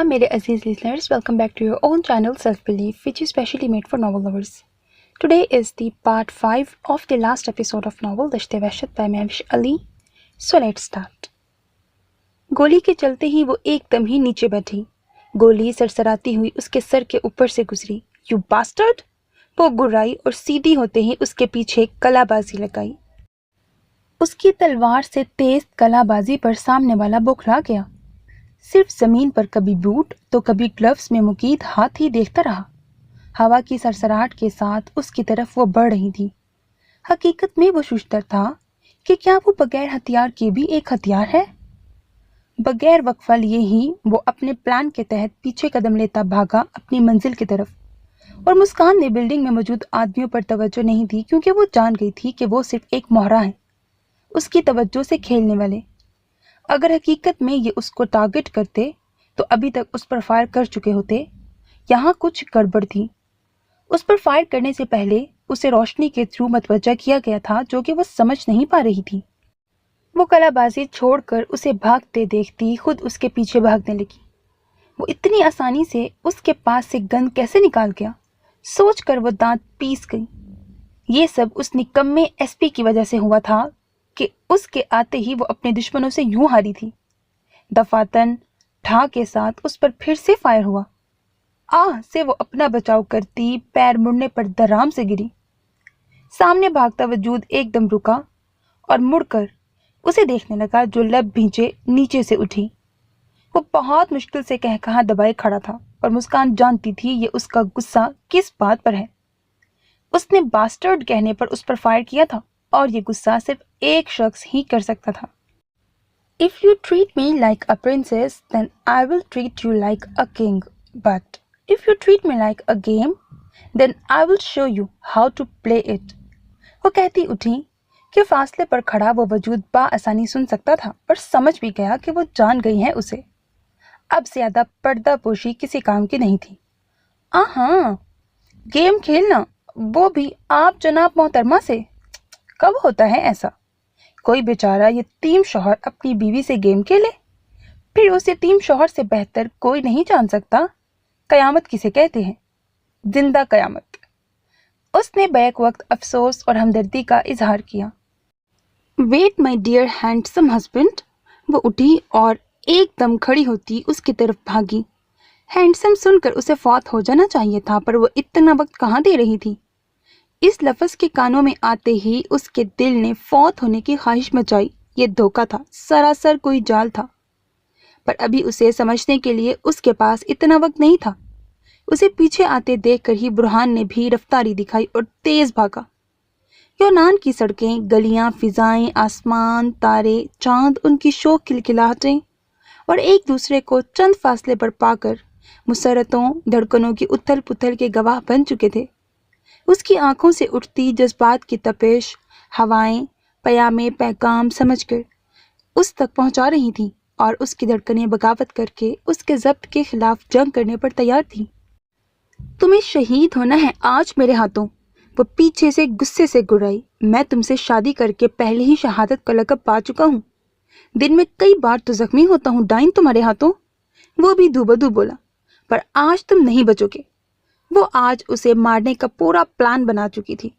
Assalaam मेरे अजीज listeners, welcome back to your own channel Self Belief, which is specially made for novel lovers. Today is the part 5 of the last episode of novel Dashte Wahshat by Mehwish Ali. So let's start. गोली के चलते ही वो एकदम ही नीचे बैठी। गोली सरसराती हुई उसके सर के ऊपर से गुजरी। You bastard! वो गुर्राई और सीधी होते ही उसके पीछे कलाबाजी लगाई। उसकी तलवार से तेज कलाबाजी पर सामने वाला बौखला गया। सिर्फ जमीन पर कभी बूट तो कभी ग्लव्स में मुकीद हाथ ही देखता रहा। हवा की सरसराहट के साथ उसकी तरफ वो बढ़ रही थी। हकीकत में वो सोचता था कि क्या वो बगैर हथियार के भी एक हथियार है। बगैर वक्फा लिए ही वो अपने प्लान के तहत पीछे कदम लेता भागा अपनी मंजिल की तरफ। और मुस्कान ने बिल्डिंग में मौजूद आदमियों पर तवज्जो नहीं दी, क्योंकि वो जान गई थी कि वो सिर्फ एक मोहरा है, उसकी तवज्जो से खेलने वाले। अगर हकीकत में ये उसको टारगेट करते तो अभी तक उस पर फायर कर चुके होते। यहाँ कुछ गड़बड़ थी। उस पर फायर करने से पहले उसे रोशनी के थ्रू मतवज्जा किया गया था, जो कि वो समझ नहीं पा रही थी। वो कलाबाजी छोड़कर उसे भागते देखती खुद उसके पीछे भागने लगी। वो इतनी आसानी से उसके पास से गन कैसे निकाल गया, सोचकर वो दांत पीस गई। ये सब उस निकम्मे एसपी की वजह से हुआ था कि उसके आते ही वो अपने दुश्मनों से यूं हारी थी। दफातन ठा के साथ उस पर फिर से फायर हुआ। आह से वो अपना बचाव करती पैर मुड़ने पर दराम से गिरी। सामने भागता वजूद एकदम रुका और मुड़कर उसे देखने लगा, जो लब भींचे नीचे से उठी। वो बहुत मुश्किल से कहकहा दबाए खड़ा था और मुस्कान जानती थी ये उसका गुस्सा किस बात पर है। उसने बास्टर्ड कहने पर उस पर फायर किया था और ये गुस्सा सिर्फ एक शख्स ही कर सकता था। If you treat me like a princess, then I will treat you like a king. But if you treat me like a game, then I will show you how to play it. वो कहती उठी कि फासले पर खड़ा वो वजूद बाआसानी सुन सकता था और समझ भी गया कि वो जान गई है उसे। अब ज्यादा पर्दा पोशी किसी काम की नहीं थी। हाँ, गेम खेलना, वो भी आप जनाब मोहतरमा से। कब होता है ऐसा? कोई बेचारा यतीम शौहर अपनी बीवी से गेम खेले? फिर उस यतीम शौहर से बेहतर कोई नहीं जान सकता कयामत किसे कहते हैं, जिंदा कयामत। उसने बैक वक्त अफसोस और हमदर्दी का इजहार किया। Wait my dear handsome husband. वो उठी और एकदम खड़ी होती उसकी तरफ भागी। हैंडसम सुनकर उसे फौत हो जाना चाहिए था, पर वो इतना वक्त कहाँ दे रही थी। इस लफ्ज के कानों में आते ही उसके दिल ने फौत होने की ख्वाहिश मचाई। ये धोखा था, सरासर कोई जाल था। पर अभी उसे समझने के लिए उसके पास इतना वक्त नहीं था। उसे पीछे आते देखकर ही बुरहान ने भी रफ्तारी दिखाई और तेज भागा। यूनान की सड़कें, गलियां, फिजाएं, आसमान, तारे, चांद, उनकी शोक खिलखिलाहटें और एक दूसरे को चंद फासले पर पाकर मुसरतों, धड़कनों की उथल पुथल के गवाह बन चुके थे। उसकी आंखों से उठती जज्बात की तपिश हवाएं पयामे पैगाम समझकर उस तक पहुंचा रही थीं और उसकी धड़कनें बगावत करके उसके जब्त के खिलाफ जंग करने पर तैयार थीं। तुम्हें शहीद होना है आज मेरे हाथों। वो पीछे से गुस्से से गुर्राई। मैं तुमसे शादी करके पहले ही शहादत का लक़ब पा चुका हूँ। दिन में कई बार तो जख्मी होता हूँ डाइन तुम्हारे हाथों। वो भी धूबधू बोला, पर आज तुम नहीं बचोगे। वो आज उसे मारने का पूरा प्लान बना चुकी थी,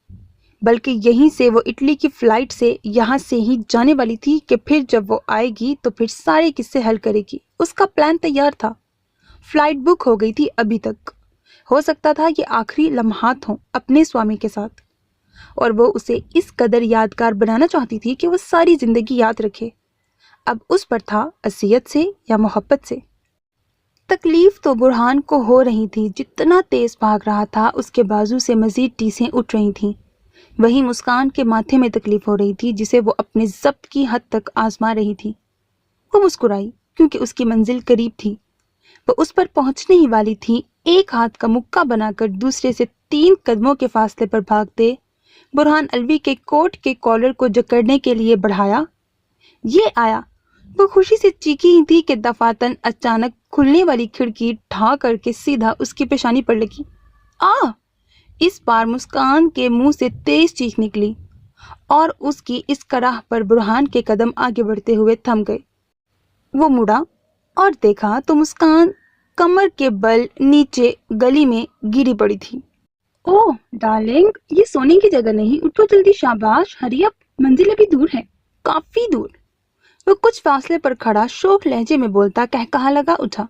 बल्कि यहीं से वो इटली की फ्लाइट से यहाँ से ही जाने वाली थी कि फिर जब वो आएगी तो फिर सारे किस्से हल करेगी। उसका प्लान तैयार था। फ्लाइट बुक हो गई थी अभी तक। हो सकता था ये आखिरी लम्हात हों अपने स्वामी के साथ, और वो उसे इस कदर यादगार बनाना चाहती थी कि वो सारी जिंदगी याद रखे। अब उस पर था असियत से या मोहब्बत से। तकलीफ तो बुरहान को हो रही थी। जितना तेज भाग रहा था उसके बाजू से मजीद टीसें उठ रही थीं। वहीं मुस्कान के माथे में तकलीफ हो रही थी, जिसे वो अपने जब्त की हद तक आजमा रही थी। वो मुस्कुराई क्योंकि उसकी मंजिल करीब थी। वो उस पर पहुंचने ही वाली थी। एक हाथ का मुक्का बनाकर दूसरे से 3 कदमों के फासले पर भागते बुरहान अलवी के कोट के कॉलर को जकड़ने के लिए बढ़ाया। ये आया। वो खुशी से चीखी ही थी कि दफातन अचानक खुलने वाली खिड़की ढा करके सीधा उसकी पेशानी पर लगी। इस बार मुस्कान के मुंह से तेज चीख निकली और उसकी इस कराह पर बुरहान के कदम आगे बढ़ते हुए थम गए। वो मुड़ा और देखा तो मुस्कान कमर के बल नीचे गली में गिरी पड़ी थी। ओह डार्लिंग, ये सोने की जगह नहीं, उठो जल्दी, शाबाश, हरी अप, मंजिल अभी दूर है, काफी दूर। वो कुछ फासले पर खड़ा शोक लहजे में बोलता कहकहा लगा उठा।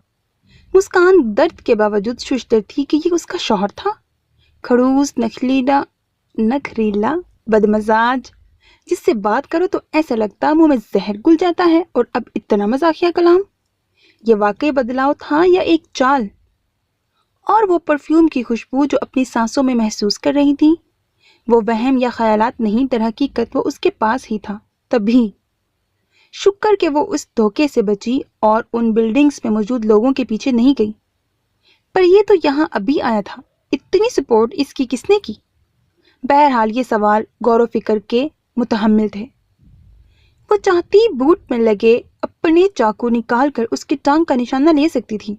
मुस्कान दर्द के बावजूद शुष्तर थी कि ये उसका शौहर था, खड़ूस, नखरीला, बदमजाज, जिससे बात करो तो ऐसा लगता मुंह में जहर घुल जाता है। और अब इतना मजाकिया कलाम, ये वाकई बदलाव था या एक चाल? और वो परफ्यूम की खुशबू जो अपनी सांसों में महसूस कर रही थी, वो वहम या ख्यालात नहीं, दर हकीकत वो उसके पास ही था। तभी शुक्र के वो उस धोखे से बची और उन बिल्डिंग्स में मौजूद लोगों के पीछे नहीं गई। पर ये तो यहाँ अभी आया था, इतनी सपोर्ट इसकी किसने की? बहरहाल ये सवाल गौर फिक्र के मुतहम्मिल थे। वो चाहती बूट में लगे अपने चाकू निकालकर उसकी टांग का निशाना ले सकती थी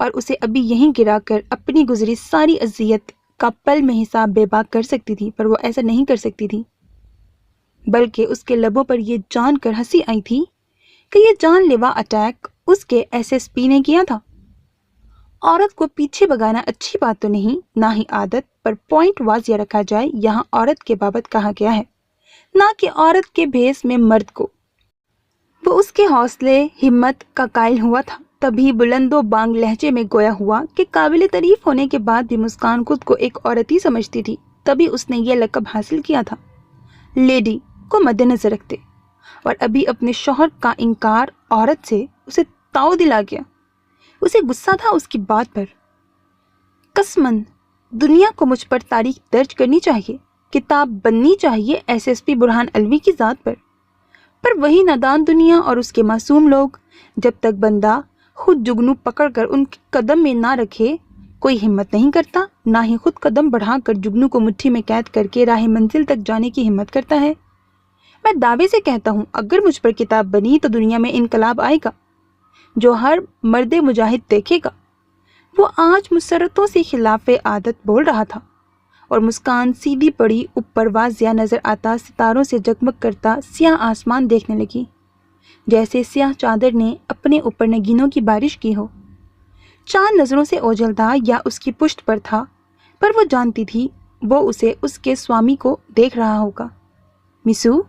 और उसे अभी यहीं गिराकर अपनी गुजरी सारी अजियत का पल में हिसाब बेबाक कर सकती थी, पर वो ऐसा नहीं कर सकती थी। बल्कि उसके लबों पर यह जानकर हंसी आई थी कि यह जानलेवा अटैक उसके एसएसपी ने किया था। औरत को पीछे भगाना अच्छी बात तो नहीं, ना ही आदत, पर पॉइंट वाजिया रखा जाए, यहाँ औरत के बाबत कहा गया है, ना कि औरत के भेस में मर्द को। वो उसके हौसले हिम्मत का कायल हुआ था। तभी बुलंदो बांग लहजे में गोया हुआ कि काबिल तारीफ होने के बाद भी मुस्कान खुद को एक औरत ही समझती थी, तभी उसने ये लक़ब हासिल किया था, लेडी को मद्देनजर रखते। और अभी अपने शौहर का इनकार औरत से उसे ताव दिला गया। उसे गुस्सा था उसकी बात पर। कसमन दुनिया को मुझ पर तारीख दर्ज करनी चाहिए, किताब बननी चाहिए एसएसपी बुरहान अलवी की ज़ात पर वही नादान दुनिया और उसके मासूम लोग, जब तक बंदा खुद जुगनू पकड़कर उनके कदम में ना रखे, कोई हिम्मत नहीं करता, ना ही खुद कदम बढ़ाकर जुगनू को मुट्ठी में कैद करके राह मंजिल तक जाने की हिम्मत करता है। मैं दावे से कहता हूँ, अगर मुझ पर किताब बनी तो दुनिया में इनकलाब आएगा जो हर मर्द मुजाहिद देखेगा। वो आज मुसरतों से खिलाफे आदत बोल रहा था और मुस्कान सीधी पड़ी ऊपर वाजिया नजर आता सितारों से जगमग करता स्याह आसमान देखने लगी, जैसे स्याह चादर ने अपने ऊपर नगीनों की बारिश की हो। चांद नजरों से ओझल था या उसकी पुष्ट पर था, पर वो जानती थी वो उसे उसके स्वामी को देख रहा होगा। मिसू,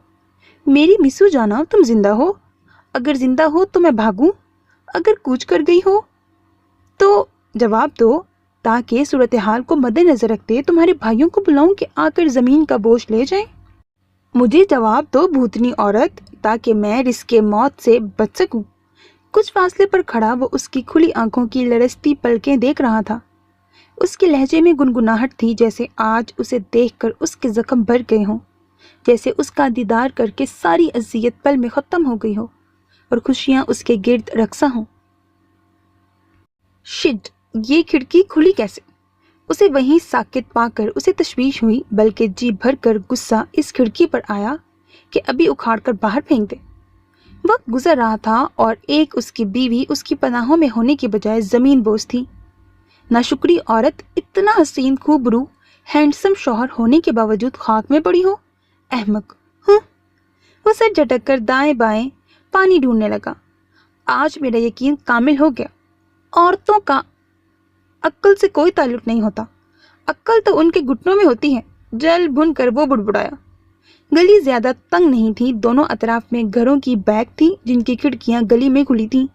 मेरी मिसू जाना, तुम जिंदा हो? अगर जिंदा हो तो मैं भागूं, अगर कूच कर गई हो तो जवाब दो, ताकि सूरत हाल को मद्देनजर रखते तुम्हारे भाइयों को बुलाऊं कि आकर जमीन का बोझ ले जाएं। मुझे जवाब दो भूतनी औरत, ताकि मैं रिस्के मौत से बच सकूं। कुछ फासले पर खड़ा वो उसकी खुली आंखों की लरसती पलकें देख रहा था। उसके लहजे में गुनगुनाहट थी, जैसे आज उसे देखकर उसके जख्म भर गए हों, जैसे उसका दीदार करके सारी अजियत पल में खत्म हो गई हो और खुशियां उसके गिर्द रक्सा हों। शिट, ये खिड़की खुली कैसे? उसे वहीं साकित पाकर उसे तशवीश हुई, बल्कि जी भर कर गुस्सा इस खिड़की पर आया कि अभी उखाड़ कर बाहर फेंक दे। वक्त गुजर रहा था और एक उसकी बीवी उसकी पनाहों में होने के बजाय जमीन बोझ थी। नाशुक्री औरत इतना हसीन खूबरू हैंडसम शौहर होने के बावजूद खाक में पड़ी हो। अहमक। वो सर झटक कर दाएं बाएं पानी ढूंढने लगा। आज मेरा यकीन कामिल हो गया, औरतों का अक्ल से कोई ताल्लुक नहीं होता, अक्ल तो उनके घुटनों में होती है। जल भुन कर वो बुड़बुड़ाया। गली ज्यादा तंग नहीं थी, दोनों अतराफ में घरों की बैग थी जिनकी खिड़कियां गली में खुली थीं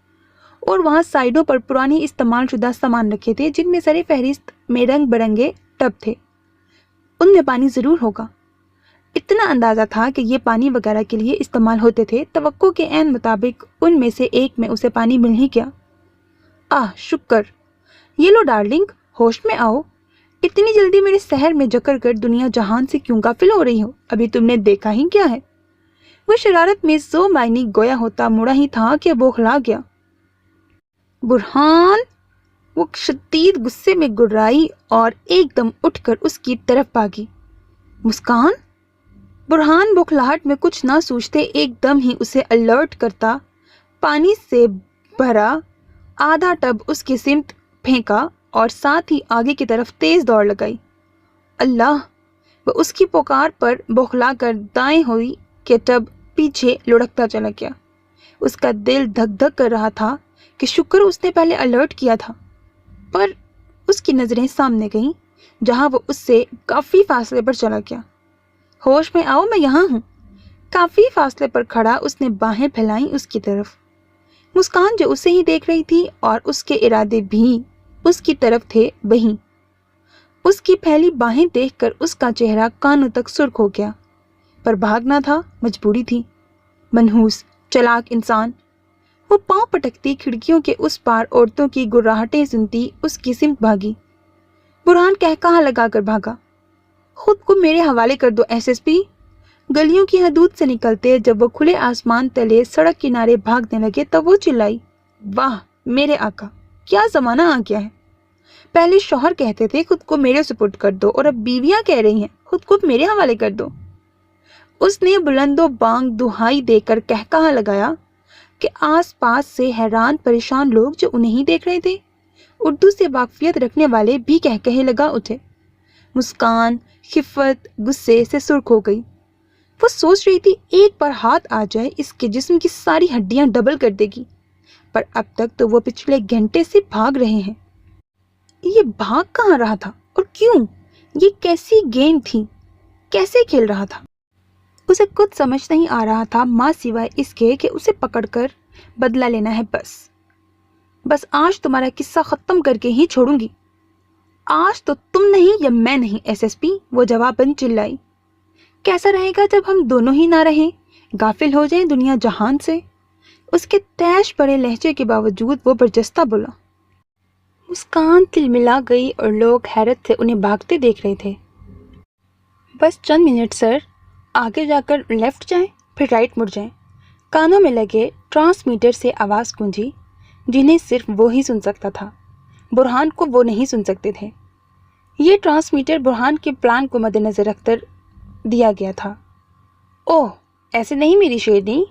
और वहां साइडों पर पुराने इस्तेमाल शुदा सामान रखे थे, जिनमें सरे फहरिस्त में रंग बिरंगे टब थे। उनमें पानी जरूर होगा, इतना अंदाजा था कि ये पानी वगैरह के लिए इस्तेमाल होते थे। तवक्को के ऐन मुताबिक उनमें से एक में उसे पानी मिल ही गया। आह शुक्र। ये लो डार्लिंग, होश में आओ। इतनी जल्दी मेरे शहर में जकर कर दुनिया जहान से क्यों गाफिल हो रही हो? अभी तुमने देखा ही क्या है? वो शरारत में सो मायनी गोया होता मुड़ा ही था कि बौखला गया। बुरहान! वो शदीद गुस्से में गुर्राई और एकदम उठकर उसकी तरफ भागी। मुस्कान! बुरहान बौखलाहट में कुछ ना सूझते एकदम ही उसे अलर्ट करता पानी से भरा आधा टब उसकी सिमत फेंका और साथ ही आगे की तरफ तेज दौड़ लगाई। अल्लाह! वो उसकी पुकार पर बौखला कर दाएं हुई कि टब पीछे लुढ़कता चला गया। उसका दिल धक धक कर रहा था कि शुक्र उसने पहले अलर्ट किया था। پر اس کی نظریں سامنے گئیں جہاں وہ اس سے کافی فاصلے پر چلا گیا۔ ہوش میں آؤ، میں یہاں ہوں۔ کافی فاصلے پر کھڑا اس نے باہیں پھیلائیں اس کی طرف۔ مسکان جو اسے ہی دیکھ رہی تھی اور اس کے ارادے بھی اس کی طرف تھے وہیں۔ اس کی پھیلی باہیں دیکھ کر اس کا چہرہ کانوں تک سرخ ہو گیا، پر بھاگنا تھا، مجبوری تھی۔ منحوس، چلاک انسان۔ وہ پاؤں پٹکتی کھڑکیوں کے اس پار عورتوں کی گراہٹیں سنتی اس کی سمت بھاگی۔ برہان کہا لگا کر بھاگا۔ خود کو میرے حوالے کر دو ایس ایس پی۔ گلیوں کی حدود سے نکلتے جب وہ کھلے آسمان تلے سڑک کنارے بھاگنے لگے تب وہ چلائی، واہ میرے آقا، کیا زمانہ آ گیا ہے! پہلے شوہر کہتے تھے خود کو میرے سپرد کر دو، اور اب بیویاں کہہ رہی ہیں خود کو میرے حوالے کر دو۔ اس نے بلند و بانگ دہائی دے کر کہا لگایا کہ آس پاس سے حیران پریشان لوگ جو انہیں ہی دیکھ رہے تھے، اردو سے واقفیت رکھنے والے بھی کہے لگا اٹھے۔ مسکان خفت غصے سے سرخ ہو گئی۔ وہ سوچ رہی تھی ایک بار ہاتھ آ جائے اس کے جسم کی ساری ہڈیاں ڈبل کر دے گی، پر اب تک تو وہ پچھلے گھنٹے سے بھاگ رہے ہیں۔ یہ بھاگ کہاں رہا تھا اور کیوں؟ یہ کیسی گیم تھی؟ کیسے کھیل رہا تھا؟ اسے کچھ سمجھ نہیں آ رہا تھا ماں سوائے اس کے کہ اسے پکڑ کر بدلہ لینا ہے۔ بس آج تمہارا قصہ ختم کر کے ہی چھوڑوں گی۔ آج تو تم نہیں یا میں نہیں ایس ایس پی، وہ جواباً چلائی۔ کیسا رہے گا جب ہم دونوں ہی نہ رہیں، غافل ہو جائیں دنیا جہان سے؟ اس کے تیش بڑے لہجے کے باوجود وہ برجستہ بولا۔ مسکان تلملا گئی اور لوگ حیرت سے انہیں بھاگتے دیکھ رہے تھے۔ بس چند منٹ سر، آگے جا کر لیفٹ جائیں پھر رائٹ مڑ جائیں۔ کانوں میں لگے ٹرانسمیٹر سے آواز گونجی جنہیں صرف وہ ہی سن سکتا تھا، برہان کو وہ نہیں سن سکتے تھے۔ یہ ٹرانسمیٹر برہان کے پلان کو مد نظر رکھ کر دیا گیا تھا۔ اوہ ایسے نہیں میری شیرنی۔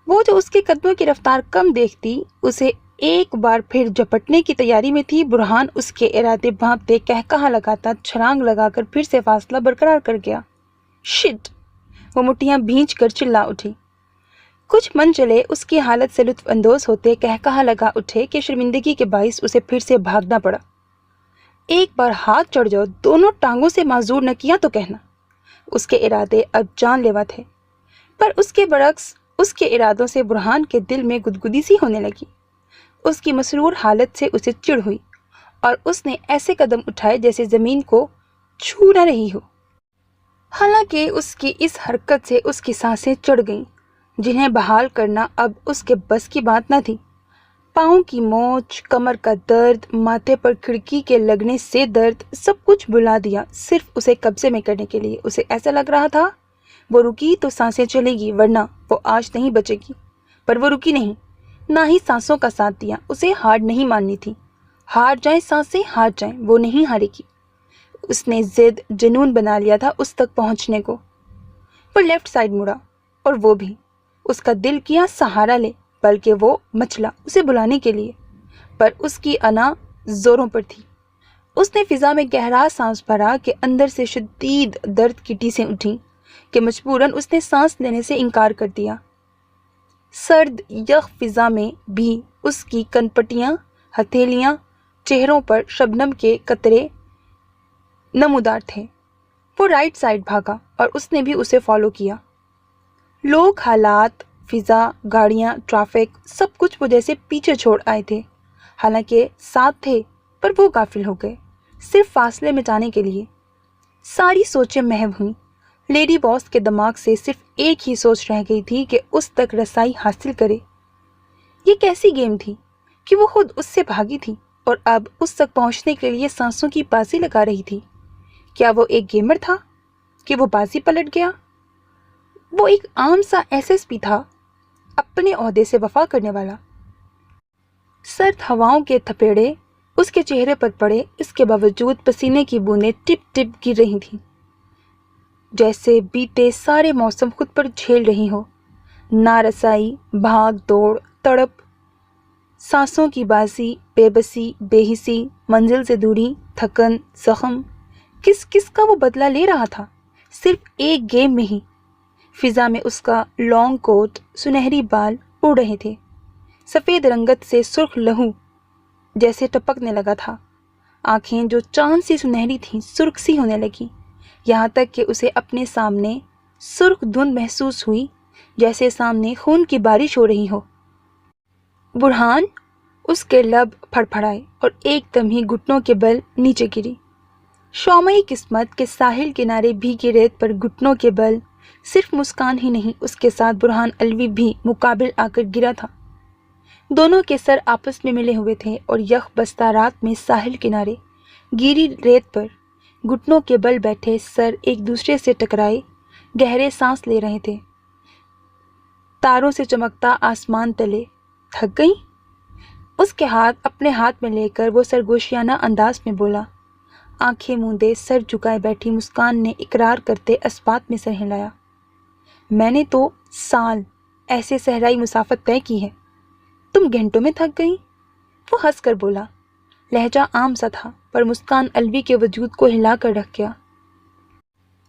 وہ جو اس کے قدموں کی رفتار کم دیکھتی اسے ایک بار پھر جھپٹنے کی تیاری میں تھی۔ برہان اس کے ارادے بھانپتے کہا لگاتا چھلانگ لگا کر پھر سے فاصلہ برقرار کر گیا۔ شٹ! وہ مٹھیاں بھینچ کر چلا اٹھی۔ کچھ من چلے اس کی حالت سے لطف اندوز ہوتے کہا لگا اٹھے کہ شرمندگی کے باعث اسے پھر سے بھاگنا پڑا۔ ایک بار ہاتھ چڑھ جاؤ، دونوں ٹانگوں سے معذور نہ کیا تو کہنا۔ اس کے ارادے اب جان لیوا تھے، پر اس کے برعکس اس کے ارادوں سے برہان کے دل میں گدگدی سی ہونے لگی۔ اس کی مسرور حالت سے اسے چڑ ہوئی اور اس نے ایسے قدم اٹھائے جیسے زمین کو چھو نہ رہی ہو۔ حالانکہ اس کی اس حرکت سے اس کی سانسیں چڑھ گئیں جنہیں بحال کرنا اب اس کے بس کی بات نہ تھی۔ پاؤں کی موچ، کمر کا درد، ماتھے پر کھڑکی کے لگنے سے درد، سب کچھ بلا دیا صرف اسے قبضے میں کرنے کے لیے۔ اسے ایسا لگ رہا تھا وہ رکی تو سانسیں چلے گی ورنہ وہ آج نہیں بچے گی، پر وہ رکی نہیں، نہ ہی سانسوں کا ساتھ دیا۔ اسے ہار نہیں ماننی تھی، ہار جائیں سانسیں ہار جائیں، وہ نہیں ہارے گی۔ اس نے ضد جنون بنا لیا تھا اس تک پہنچنے کو۔ وہ لیفٹ سائڈ مڑا اور وہ بھی اس کا دل کیا سہارا لے، بلکہ وہ مچلا اسے بلانے کے لیے، پر اس کی انا زوروں پر تھی۔ اس نے فضا میں گہرا سانس بھرا کہ اندر سے شدید درد کی ٹیسیں اٹھیں کہ مجبوراً اس نے سانس لینے سے انکار کر دیا۔ سرد یخ فضا میں بھی اس کی کنپٹیاں، ہتھیلیاں، چہروں پر شبنم کے قطرے نمودار تھے۔ وہ رائٹ سائڈ بھاگا اور اس نے بھی اسے فالو کیا۔ لوگ، حالات، فضا، گاڑیاں، ٹریفک، سب کچھ وہ جیسے پیچھے چھوڑ آئے تھے، حالانکہ ساتھ تھے، پر وہ غافل ہو گئے صرف فاصلے مٹانے کے لیے۔ ساری سوچیں محو ہوئیں۔ لیڈی باس کے دماغ سے صرف ایک ہی سوچ رہ گئی تھی کہ اس تک رسائی حاصل کرے۔ یہ کیسی گیم تھی کہ وہ خود اس سے بھاگی تھی اور اب اس تک پہنچنے کے لیے سانسوں کی بازی لگا رہی تھی۔ کیا وہ ایک گیمر تھا کہ وہ بازی پلٹ گیا؟ وہ ایک عام سا ایس ایس پی تھا، اپنے عہدے سے وفا کرنے والا۔ سرد ہواؤں کے تھپیڑے اس کے چہرے پر پڑے، اس کے باوجود پسینے کی بوندیں ٹپ ٹپ گر رہی تھیں، جیسے بیتے سارے موسم خود پر جھیل رہی ہو۔ نارسائی، بھاگ دوڑ، تڑپ، سانسوں کی بازی، بے بسی، بے حسی، منزل سے دوری، تھکن، زخم، کس کس کا وہ بدلہ لے رہا تھا صرف ایک گیم میں ہی۔ فضا میں اس کا لانگ کوٹ، سنہری بال اڑ رہے تھے، سفید رنگت سے سرخ لہو جیسے ٹپکنے لگا تھا۔ آنکھیں جو چاند سی سنہری تھیں سرخ سی ہونے لگیں، یہاں تک کہ اسے اپنے سامنے سرخ دھند محسوس ہوئی، جیسے سامنے خون کی بارش ہو رہی ہو۔ برہان، اس کے لب پھڑپھڑائے اور ایک دم ہی گھٹنوں کے بل نیچے گری۔ شومئی قسمت کے ساحل کنارے بھیگی ریت پر گھٹنوں کے بل صرف مسکان ہی نہیں، اس کے ساتھ برہان الوی بھی مقابل آ کر گرا تھا۔ دونوں کے سر آپس میں ملے ہوئے تھے اور یخ بستہ رات میں ساحل کنارے گیری ریت پر گھٹنوں کے بل بیٹھے سر ایک دوسرے سے ٹکرائے گہرے سانس لے رہے تھے۔ تاروں سے چمکتا آسمان تلے تھک گئی؟ اس کے ہاتھ اپنے ہاتھ میں لے کر وہ سرگوشیانہ انداز میں بولا۔ آنکھیں موندے سر جھکائے بیٹھی مسکان نے اقرار کرتے اسبات میں سر ہلایا۔ میں نے تو سال ایسے صحرائی مسافت طے کی ہے، تم گھنٹوں میں تھک گئی؟ وہ ہنس کر بولا۔ لہجہ عام سا تھا پر مسکان الوی کے وجود کو ہلا کر رکھ گیا۔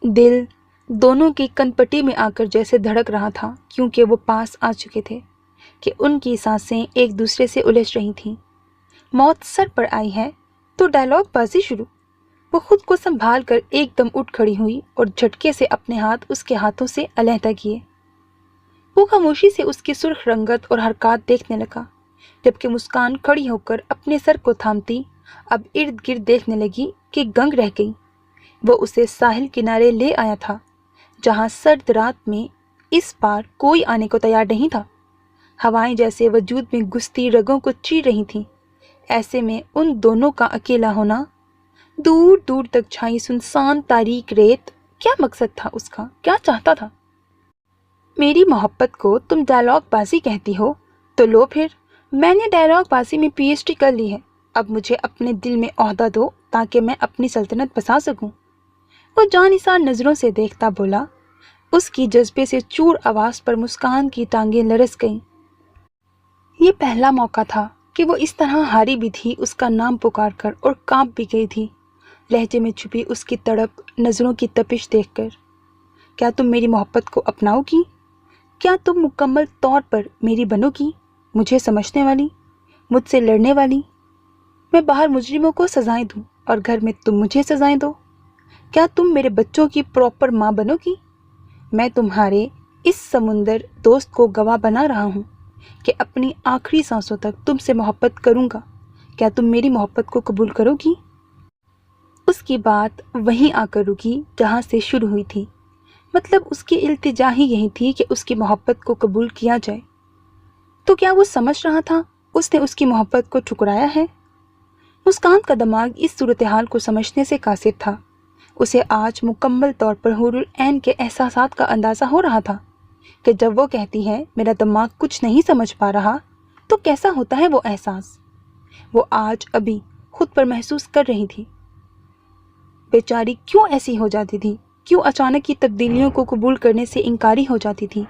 دل دونوں کی کن پٹی میں آ کر جیسے دھڑک رہا تھا، کیونکہ وہ پاس آ چکے تھے کہ ان کی سانسیں ایک دوسرے سے الجھ رہی تھیں۔ موت سر پر آئی ہے تو ڈائلاگ بازی شروع۔ وہ خود کو سنبھال کر ایک دم اٹھ کھڑی ہوئی اور جھٹکے سے اپنے ہاتھ اس کے ہاتھوں سے علیحدہ کیے۔ وہ خاموشی سے اس کی سرخ رنگت اور حرکات دیکھنے لگا، جبکہ مسکان کھڑی ہو کر اپنے سر کو تھامتی اب ارد گرد دیکھنے لگی کہ گنگ رہ گئی۔ وہ اسے ساحل کنارے لے آیا تھا، جہاں سرد رات میں اس پار کوئی آنے کو تیار نہیں تھا۔ ہوائیں جیسے وجود میں گھستی رگوں کو چیر رہی تھیں۔ ایسے میں ان دونوں کا اکیلا ہونا، دور دور تک چھائی سنسان تاریک ریت، کیا مقصد تھا اس کا؟ کیا چاہتا تھا؟ میری محبت کو تم ڈائلاگ بازی کہتی ہو تو لو پھر، میں نے ڈائلاگ بازی میں پی ایچ ڈی کر لی ہے، اب مجھے اپنے دل میں عہدہ دو تاکہ میں اپنی سلطنت بسا سکوں۔ وہ جانثار نظروں سے دیکھتا بولا۔ اس کی جذبے سے چور آواز پر مسکان کی ٹانگیں لرز گئیں۔ یہ پہلا موقع تھا کہ وہ اس طرح ہاری بھی تھی اس کا نام پکار کر اور کانپ بھی گئی تھی، لہجے میں چھپی اس کی تڑپ، نظروں کی تپش دیکھ کر۔ کیا تم میری محبت کو اپناؤ گی؟ کیا تم مکمل طور پر میری بنو گی؟ مجھے سمجھنے والی، مجھ سے لڑنے والی؟ میں باہر مجرموں کو سزائیں دوں اور گھر میں تم مجھے سزائیں دو۔ کیا تم میرے بچوں کی پراپر ماں بنو گی؟ میں تمہارے اس سمندر دوست کو گواہ بنا رہا ہوں کہ اپنی آخری سانسوں تک تم سے محبت کروں گا۔ کیا تم میری محبت کو قبول کرو گی؟ اس کی بات وہیں آ کر رکی جہاں سے شروع ہوئی تھی، مطلب اس کی التجا ہی یہی تھی کہ اس کی محبت کو قبول کیا جائے۔ تو کیا وہ سمجھ رہا تھا اس نے اس کی محبت کو ٹھکرایا ہے؟ مسکان کا دماغ اس صورتحال کو سمجھنے سے قاصر تھا۔ اسے آج مکمل طور پر حور العین کے احساسات کا اندازہ ہو رہا تھا کہ جب وہ کہتی ہے میرا دماغ کچھ نہیں سمجھ پا رہا، تو کیسا ہوتا ہے وہ احساس۔ وہ آج ابھی خود پر محسوس کر رہی تھی۔ بیچاری کیوں ایسی ہو جاتی تھی؟ کیوں اچانک کی تبدیلیوں کو قبول کرنے سے انکاری ہو جاتی تھی؟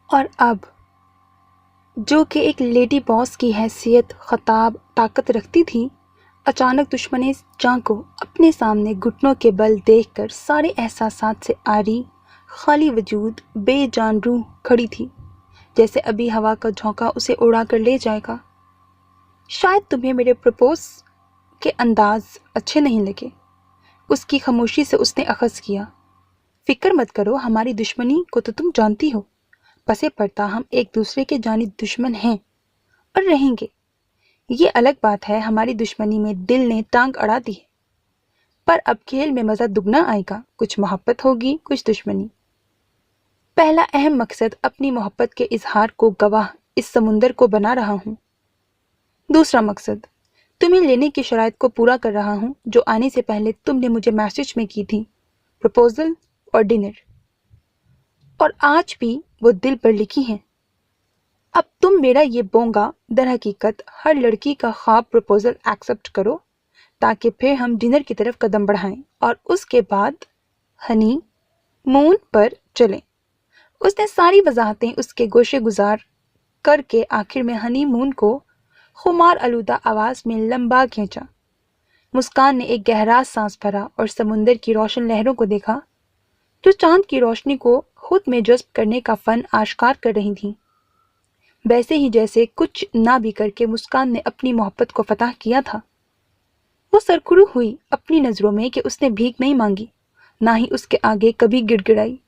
اور اب جو کہ ایک لیڈی باس کی حیثیت خطاب طاقت رکھتی تھی، اچانک دشمن جاں کو اپنے سامنے گھٹنوں کے بل دیکھ کر سارے احساسات سے عاری، خالی وجود، بے جان روح کھڑی تھی، جیسے ابھی ہوا کا جھونکا اسے اڑا کر لے جائے گا۔ شاید تمہیں میرے پرپوز کے انداز اچھے نہیں لگے۔ اس کی خاموشی سے اس نے اخذ کیا۔ فکر مت کرو، ہماری دشمنی کو تو تم جانتی ہو، پسے پڑتا ہم ایک دوسرے کے جانب دشمن ہیں اور رہیں گے۔ یہ الگ بات ہے ہماری دشمنی میں دل نے ٹانگ اڑا دی ہے، پر اب کھیل میں مزہ دگنا آئے گا، کچھ محبت ہوگی، کچھ دشمنی۔ پہلا اہم مقصد اپنی محبت کے اظہار کو گواہ اس سمندر کو بنا رہا ہوں۔ دوسرا مقصد تمہیں لینے کی شرائط کو پورا کر رہا ہوں جو آنے سے پہلے تم نے مجھے میسج میں کی تھی، پروپوزل اور ڈنر، اور آج بھی وہ دل پر لکھی ہیں۔ اب تم میرا یہ بونگا در حقیقت ہر لڑکی کا خواب پروپوزل ایکسپٹ کرو تاکہ پھر ہم ڈنر کی طرف قدم بڑھائیں اور اس کے بعد ہنی مون پر چلیں۔ اس نے ساری وضاحتیں اس کے گوشے گزار کر کے آخر میں ہنی مون کو خمار آلودہ آواز میں لمبا کھینچا۔ مسکان نے ایک گہرا سانس بھرا اور سمندر کی روشن لہروں کو دیکھا جو چاند کی روشنی کو خود میں جذب کرنے کا فن آشکار کر رہی تھیں، ویسے ہی جیسے کچھ نہ بھی کر کے مسکان نے اپنی محبت کو فتح کیا تھا۔ वो सरखुरू हुई अपनी नजरों में कि उसने भीख नहीं मांगी, ना ही उसके आगे कभी गिड़गिड़ाई।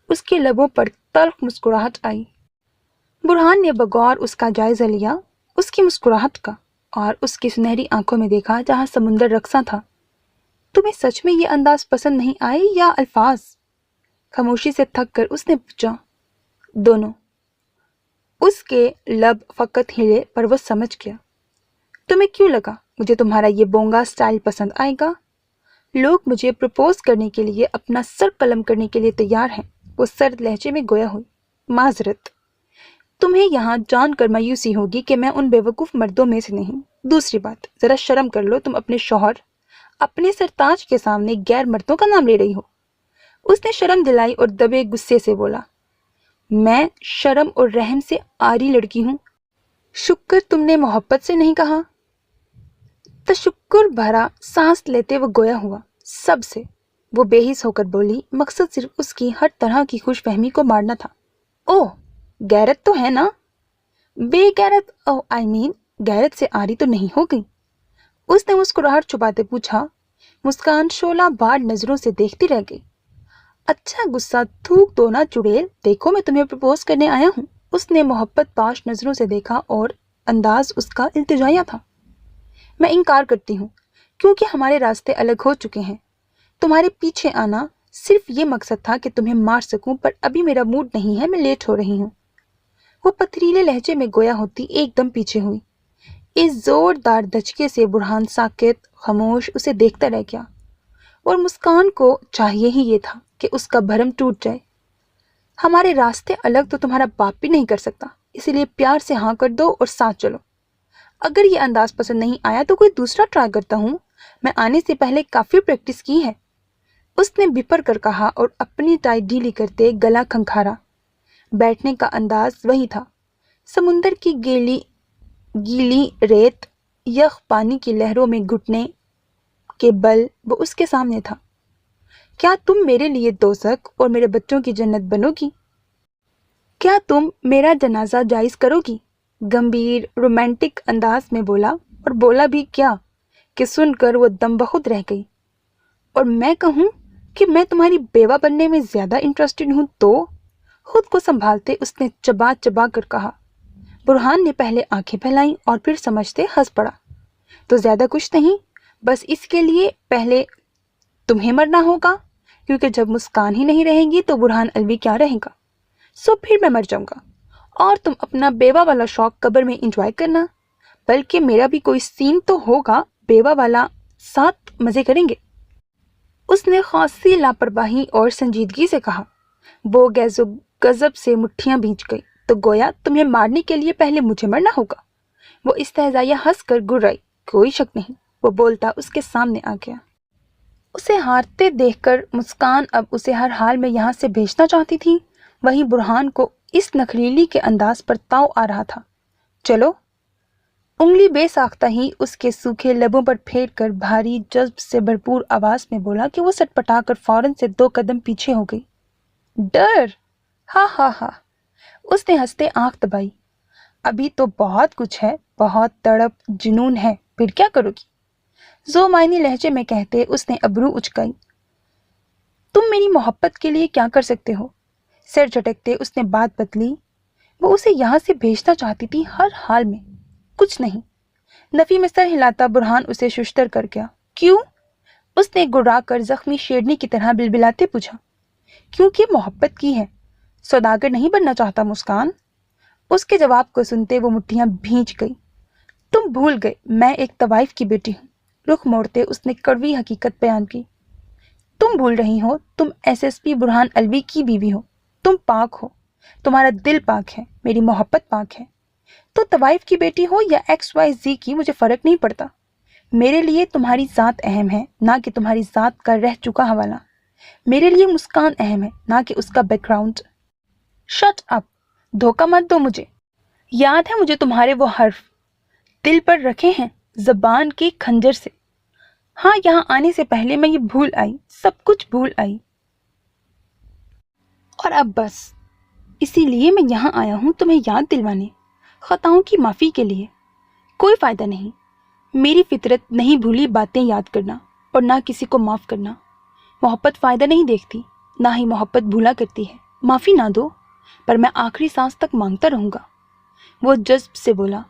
उसके लबों पर तल्ख मुस्कुराहट आई। बुरहान ने बगौर उसका जायजा लिया, उसकी मुस्कुराहट का, और उसकी सुनहरी आंखों में देखा जहां समुंदर रक्सा था। तुम्हें सच में ये अंदाज पसंद नहीं आए या अल्फाज? खामोशी से थक कर उसने पूछा। दोनों। उसके लब फकत हिले पर वो समझ गया। तुम्हें क्यों लगा मुझे तुम्हारा ये बोंगा स्टाइल पसंद आएगा? लोग मुझे प्रपोज करने के लिए अपना सर कलम करने के लिए तैयार हैं। वो सर्द लहजे में गोया हुई। माजरत, तुम्हें यहाँ जानकर मायूसी होगी कि मैं उन बेवकूफ़ मर्दों में से नहीं। दूसरी बात, ज़रा शर्म कर लो, तुम अपने शौहर, अपने सरताज के सामने गैर मर्दों का नाम ले रही हो। उसने शर्म दिलाई और दबे गुस्से से बोला, मैं शर्म और रहम से आरी लड़की हूँ। शुक्र तुमने मोहब्बत से नहीं कहा। तशक्कुर भरा सांस लेते वो गोया हुआ। सबसे वो बेहिस होकर बोली, मकसद सिर्फ उसकी हर तरह की खुशफहमी को मारना था। ओह, गैरत तो है ना? बेगैरत, ओह आई मीन गैरत से आरी तो नहीं हो गई। उसने मुस्कुराहट छुपाते पूछा। मुस्कान शोला बार नजरों से देखती रह गई। अच्छा गुस्सा थूक दो ना चुड़ैल, देखो मैं तुम्हें प्रपोज करने आया हूँ। उसने मोहब्बत पाश नजरों से देखा और अंदाज उसका इल्तिजाया था। मैं इनकार करती हूँ, क्योंकि हमारे रास्ते अलग हो चुके हैं। तुम्हारे पीछे आना सिर्फ ये मकसद था कि तुम्हें मार सकूं, पर अभी मेरा मूड नहीं है, मैं लेट हो रही हूँ। वो पथरीले लहजे में गोया होती एकदम पीछे हुई। इस जोरदार धचके से बुरहान साकित खामोश उसे देखता रह गया, और मुस्कान को चाहिए ही ये था कि उसका भरम टूट जाए। हमारे रास्ते अलग तो तुम्हारा बाप भी नहीं कर सकता, इसीलिए प्यार से हाँ कर दो और साथ चलो। अगर ये अंदाज पसंद नहीं आया तो कोई दूसरा ट्राई करता हूँ, मैं आने से पहले काफी प्रैक्टिस की है। उसने बिपर कर कहा और अपनी टाई ढीली करते गला खंखारा। बैठने का अंदाज वही था। समुंदर की गीली रेत यख पानी की लहरों में घुटने के बल वो उसके सामने था। क्या तुम मेरे लिए दोज़ख और मेरे बच्चों की जन्नत बनोगी? क्या तुम मेरा जनाजा जायज करोगी? गंभीर रोमांटिक अंदाज में बोला, और बोला भी क्या कि सुनकर वो दम बहुद रह गई। और मैं कहूँ कि मैं तुम्हारी बेवा बनने में ज्यादा इंटरेस्टेड हूँ तो? खुद को संभालते उसने चबा चबा कर कहा। बुरहान ने पहले आंखें फैलाई और फिर समझते हंस पड़ा। तो ज्यादा कुछ नहीं, बस इसके लिए पहले तुम्हें मरना होगा, क्योंकि जब मुस्कान ही नहीं रहेगी तो बुरहान अलवी क्या रहेगा। सो फिर मैं मर जाऊंगा और तुम अपना बेवा वाला शौक कब्र में एंजॉय करना। बल्कि मेरा भी कोई सीन तो होगा बेवा वाला, साथ मजे करेंगे। उसने खासी लापरवाही और संजीदगी से कहा। वो गैज़ो गजब से मुट्ठियां भींच गई। तो गोया तुम्हें मारने के लिए पहले मुझे मरना होगा। वो इस्तेहज़ाया हंस कर गुर्राई। कोई शक नहीं, वो बोलता उसके सामने आ गया। उसे हारते देखकर मुस्कान अब उसे हर हाल में यहाँ से भेजना चाहती थी। वहीं बुरहान को इस नखरीली के अंदाज पर ताव आ रहा था। चलो, उंगली बेसाख्ता ही उसके सूखे लबों पर फेर कर भारी जज्ब से भरपूर आवाज में बोला कि वो सटपटा कर फौरन से 2 कदम पीछे हो गई। डर? हा हा हा। उसने हंसते आंख दबाई। अभी तो बहुत कुछ है, बहुत तड़प जुनून है, फिर क्या करोगी? जो मायनी लहजे में कहते उसने अबरू उचकाई। तुम मेरी मोहब्बत के लिए क्या कर सकते हो? सिर झटकते उसने बात बदली। वो उसे यहाँ से भेजना चाहती थी हर हाल में। कुछ नहीं। नफी में सर हिलाता बुरहान उसे शुश्तर कर गया। क्यों? उसने गुर्रा कर जख्मी शेरनी की तरह बिलबिलाते पूछा। क्योंकि मोहब्बत की है, सौदागर नहीं बनना चाहता मुस्कान। उसके जवाब को सुनते वो मुट्ठियां भींच गई। तुम भूल गए मैं एक तवाइफ की बेटी हूँ। रुख मोड़ते उसने कड़वी हकीकत बयान की। तुम भूल रही हो, तुम एसएसपी बुरहान अलवी की बीवी हो। तुम पाक हो, तुम्हारा दिल पाक है, मेरी मोहब्बत पाक है। तो तवाइफ की बेटी हो या XYZ की, मुझे फर्क नहीं पड़ता। मेरे लिए तुम्हारी जात अहम है, ना कि तुम्हारी जात का रह चुका हवाला। मेरे लिए मुस्कान अहम है, ना कि उसका बैकग्राउंड। शट अप, धोखा मत दो मुझे। याद है मुझे तुम्हारे वो हर्फ दिल पर रखे हैं जबान के खंजर से। हाँ, यहाँ आने से पहले मैं ये भूल आई, सब कुछ भूल आई। और अब बस इसीलिए मैं यहाँ आया हूँ तुम्हें याद दिलवाने, खताओं की माफ़ी के लिए। कोई फ़ायदा नहीं, मेरी फितरत नहीं भूली बातें याद करना और ना किसी को माफ़ करना। मोहब्बत फ़ायदा नहीं देखती, ना ही मोहब्बत भूला करती है। माफ़ी ना दो, पर मैं आखिरी सांस तक मांगता रहूँगा। वो जज्ब से बोला।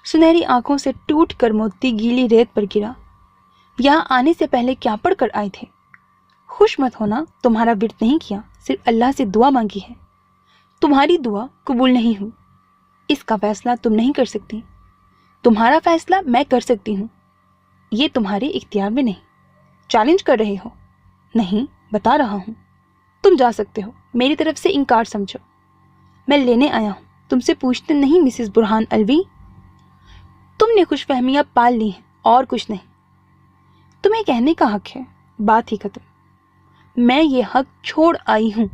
सुनहरी आंखों से टूट कर मोती गीली रेत पर गिरा। यहाँ आने से पहले क्या पढ़ कर आए थे? खुश मत होना, तुम्हारा विर्त नहीं किया, सिर्फ अल्लाह से दुआ मांगी है। तुम्हारी दुआ कबूल नहीं हुई, इसका फैसला तुम नहीं कर सकती। तुम्हारा फैसला मैं कर सकती हूँ, ये तुम्हारे इख्तियार में नहीं। चैलेंज कर रहे हो? नहीं, बता रहा हूँ। तुम जा सकते हो, मेरी तरफ से इनकार समझो। मैं लेने आया हूँ, तुमसे पूछते नहीं मिसेस बुरहान अलवी। तुमने खुशफहमियाँ पाल ली हैं और कुछ नहीं। तुम्हें कहने का हक है, बात ही खत्म। मैं ये हक छोड़ आई हूँ।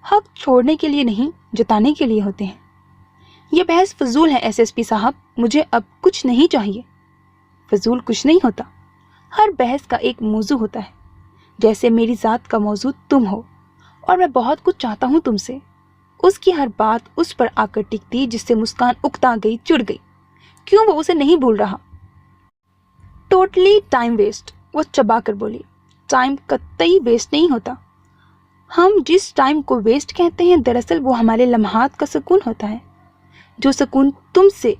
हक छोड़ने के लिए नहीं, जताने के लिए होते हैं। ये बहस फजूल है एसएसपी साहब, मुझे अब कुछ नहीं चाहिए। फजूल कुछ नहीं होता, हर बहस का एक मौजू होता है। जैसे मेरी ज़ात का मौजू तुम हो और मैं बहुत कुछ चाहता हूँ तुमसे। उसकी हर बात उस पर आकर टिकती जिससे मुस्कान उकता गई, चिढ़ गई। क्यों वो उसे नहीं भूल रहा? टोटली टाइम वेस्ट, वो चबा कर बोली। टाइम कतई वेस्ट नहीं होता। हम जिस टाइम को वेस्ट कहते हैं, दरअसल वो हमारे लम्हात का सुकून होता है। जो सुकून तुमसे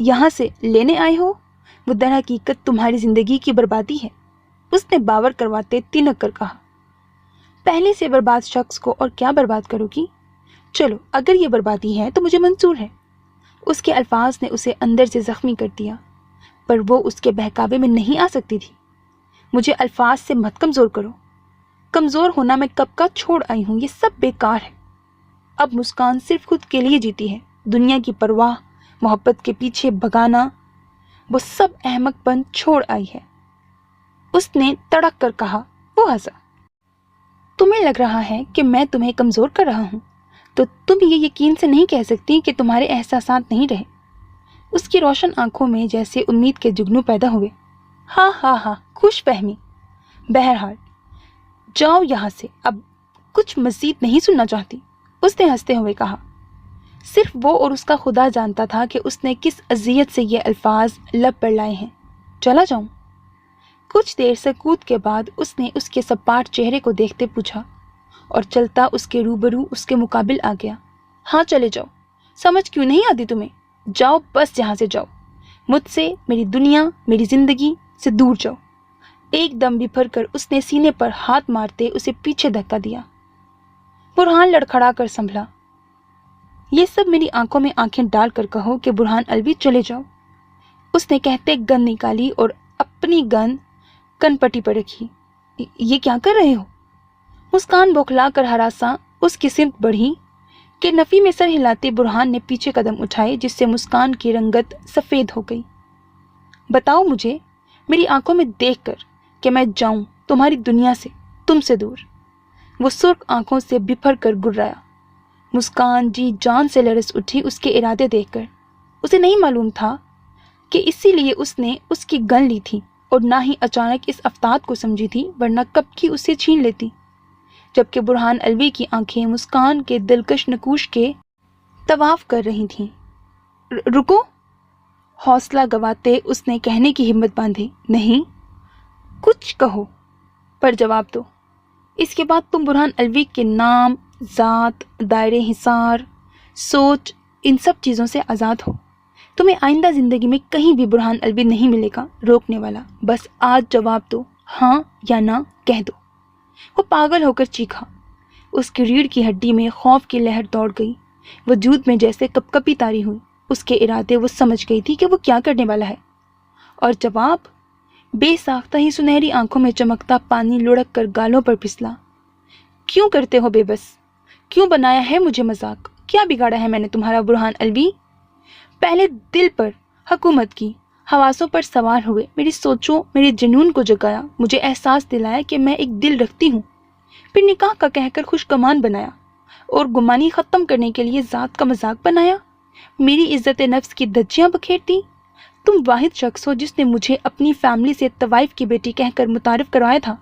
यहाँ से लेने आए हो, वो दर हकीकत तुम्हारी ज़िंदगी की बर्बादी है। उसने बावर करवाते तिनक कर कहा। पहले से बर्बाद शख्स को और क्या बर्बाद करोगी? चलो, अगर ये बर्बादी है तो मुझे मंजूर है। उसके अल्फाज ने उसे अंदर से ज़ख्मी कर दिया, पर वो उसके बहकावे में नहीं आ सकती थी। मुझे अल्फाज से मत कमज़ोर करो। कमज़ोर होना मैं कब का छोड़ आई हूँ, ये सब बेकार है। अब मुस्कान सिर्फ खुद के लिए जीती है। दुनिया की परवाह, मोहब्बत के पीछे भगाना, वो सब अहमकपन छोड़ आई है। उसने तड़क कर कहा। वो हंसा। तुम्हें लग रहा है कि मैं तुम्हें कमज़ोर कर रहा हूँ, तो तुम ये यकीन से नहीं कह सकती कि तुम्हारे एहसासात नहीं रहे। उसकी रोशन आंखों में जैसे उम्मीद के जुगनू पैदा हुए। हाँ हाँ हाँ, खुश फहमी। बहरहाल जाओ यहाँ से, अब कुछ मज़ीद नहीं सुनना चाहती, उसने हंसते हुए कहा। सिर्फ वो और उसका खुदा जानता था कि उसने किस अज़ियत से ये अल्फाज लब पर लाए हैं। चला जाऊं? कुछ देर सकूत के बाद उसने उसके सपाट चेहरे को देखते पूछा और चलता उसके रूबरू उसके मुकाबिल आ गया। हाँ, चले जाओ। समझ क्यों नहीं आती तुम्हें? जाओ, बस यहाँ से जाओ। मुझसे, मेरी दुनिया, मेरी ज़िंदगी से दूर जाओ। एकदम बिफर कर उसने सीने पर हाथ मारते उसे पीछे धक्का दिया। बुरहान लड़खड़ा कर संभला। ये सब मेरी आंखों में आंखें डालकर कहो कि बुरहान अलवी चले जाओ। उसने कहते गन निकाली और अपनी गन कनपट्टी पर रखी। ये क्या कर रहे हो? मुस्कान बौखला कर हरासा उसकी सिमत बढ़ी कि नफ़ी में सर हिलाते बुरहान ने पीछे कदम उठाए, जिससे मुस्कान की रंगत सफ़ेद हो गई। बताओ मुझे, मेरी आंखों में देखकर, कि मैं जाऊं तुम्हारी दुनिया से, तुमसे दूर। वो सुर्ख आंखों से बिफर कर गुर्राया। मुस्कान जी जान से लरस उठी उसके इरादे देखकर। उसे नहीं मालूम था कि इसीलिए उसने उसकी गन ली थी और ना ही अचानक इस अफ्ताब को समझी थी, वरना कब की उसे छीन लेती। जबकि बुरहान अलवी की आंखें मुस्कान के दिलकश नकूश के तवाफ कर रही थीं। रुको, हौसला गवाते उसने कहने की हिम्मत बांधी। नहीं, कुछ कहो, पर जवाब दो। इसके बाद तुम बुरहान अलवी के नाम, ज़ात, दायरे हिसार, सोच, इन सब चीज़ों से आज़ाद हो। तुम्हें आइंदा ज़िंदगी में कहीं भी बुरहान अलवी नहीं मिलेगा रोकने वाला। बस आज जवाब दो, हाँ या ना कह दो। वो पागल होकर चीखा। उसकी रीढ़ की हड्डी में खौफ की लहर दौड़ गई। वजूद में जैसे कपकपी तारी हुई। उसके इरादे वो समझ गई थी कि वो क्या करने वाला है। और जवाब बेसाख्ता ही सुनहरी आंखों में चमकता पानी लुढ़क कर गालों पर फिसला। क्यों करते हो बेबस? क्यों बनाया है मुझे मजाक? क्या बिगाड़ा है मैंने तुम्हारा बुरहान अलवी? पहले दिल पर हुकूमत की, हवासों पर सवार हुए, मेरी सोचों, मेरे जुनून को जगाया, मुझे एहसास दिलाया कि मैं एक दिल रखती हूँ। फिर निकाह का कहकर खुशगमान बनाया और गुमानी ख़त्म करने के लिए ज़ात का मजाक बनाया। मेरी इज्जत नफ्स की धज्जियाँ बखेरती। तुम वाहिद शख्स हो जिसने मुझे अपनी फैमिली से तवाइफ की बेटी कहकर मुतारिफ करवाया था।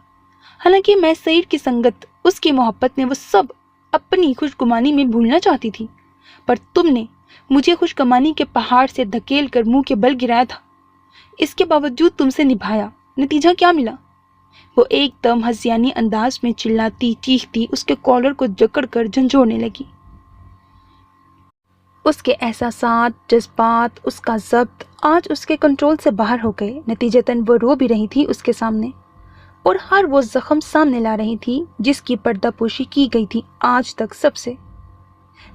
हालांकि मैं सईद की संगत, उसकी मोहब्बत में वो सब अपनी खुशगुमानी में भूलना चाहती थी, पर तुमने मुझे खुशगमानी के पहाड़ से धकेल कर मुंह के बल गिराया था। इसके बावजूद तुमसे निभाया, नतीजा क्या मिला? वो एकदम हंसियानी अंदाज में चिल्लाती चीखती उसके कॉलर को जकड़कर झंझोड़ने लगी। उसके एहसासात, जज्बात, उसका ज़ब्त आज उसके कंट्रोल से बाहर हो गए। नतीजतन वो रो भी रही थी उसके सामने, और हर वो ज़ख्म सामने ला रही थी जिसकी पर्दापोशी की गई थी आज तक सबसे।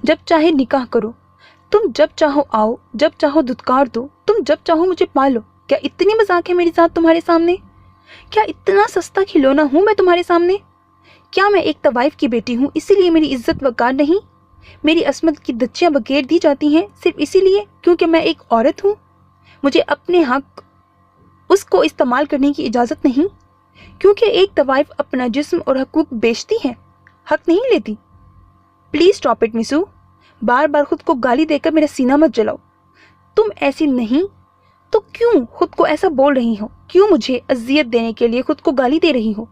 जब चाहे निकाह करो, तुम जब चाहो आओ, जब चाहो धुतकार दो, तुम जब चाहो मुझे पालो। क्या इतनी मजाक है मेरी साथ तुम्हारे सामने? क्या इतना सस्ता खिलौना हूँ मैं तुम्हारे सामने? क्या मैं एक तवाइफ की बेटी हूँ इसीलिए मेरी इज्जत वकार नहीं? मेरी असमत की दच्चियाँ बखेर दी जाती हैं सिर्फ इसीलिए क्योंकि मैं एक औरत हूँ? मुझे अपने हक उसको इस्तेमाल करने की इजाज़त नहीं क्योंकि एक तवाइफ अपना जिस्म और हकूक बेचती है, हक नहीं लेती। प्लीज़ स्टॉप इट मिसू, बार बार खुद को गाली देकर मेरा सीना मत जलाओ। तुम ऐसी नहीं तो क्यों खुद को ऐसा बोल रही हो? क्यों मुझे अजियत देने के लिए खुद को गाली दे रही हो?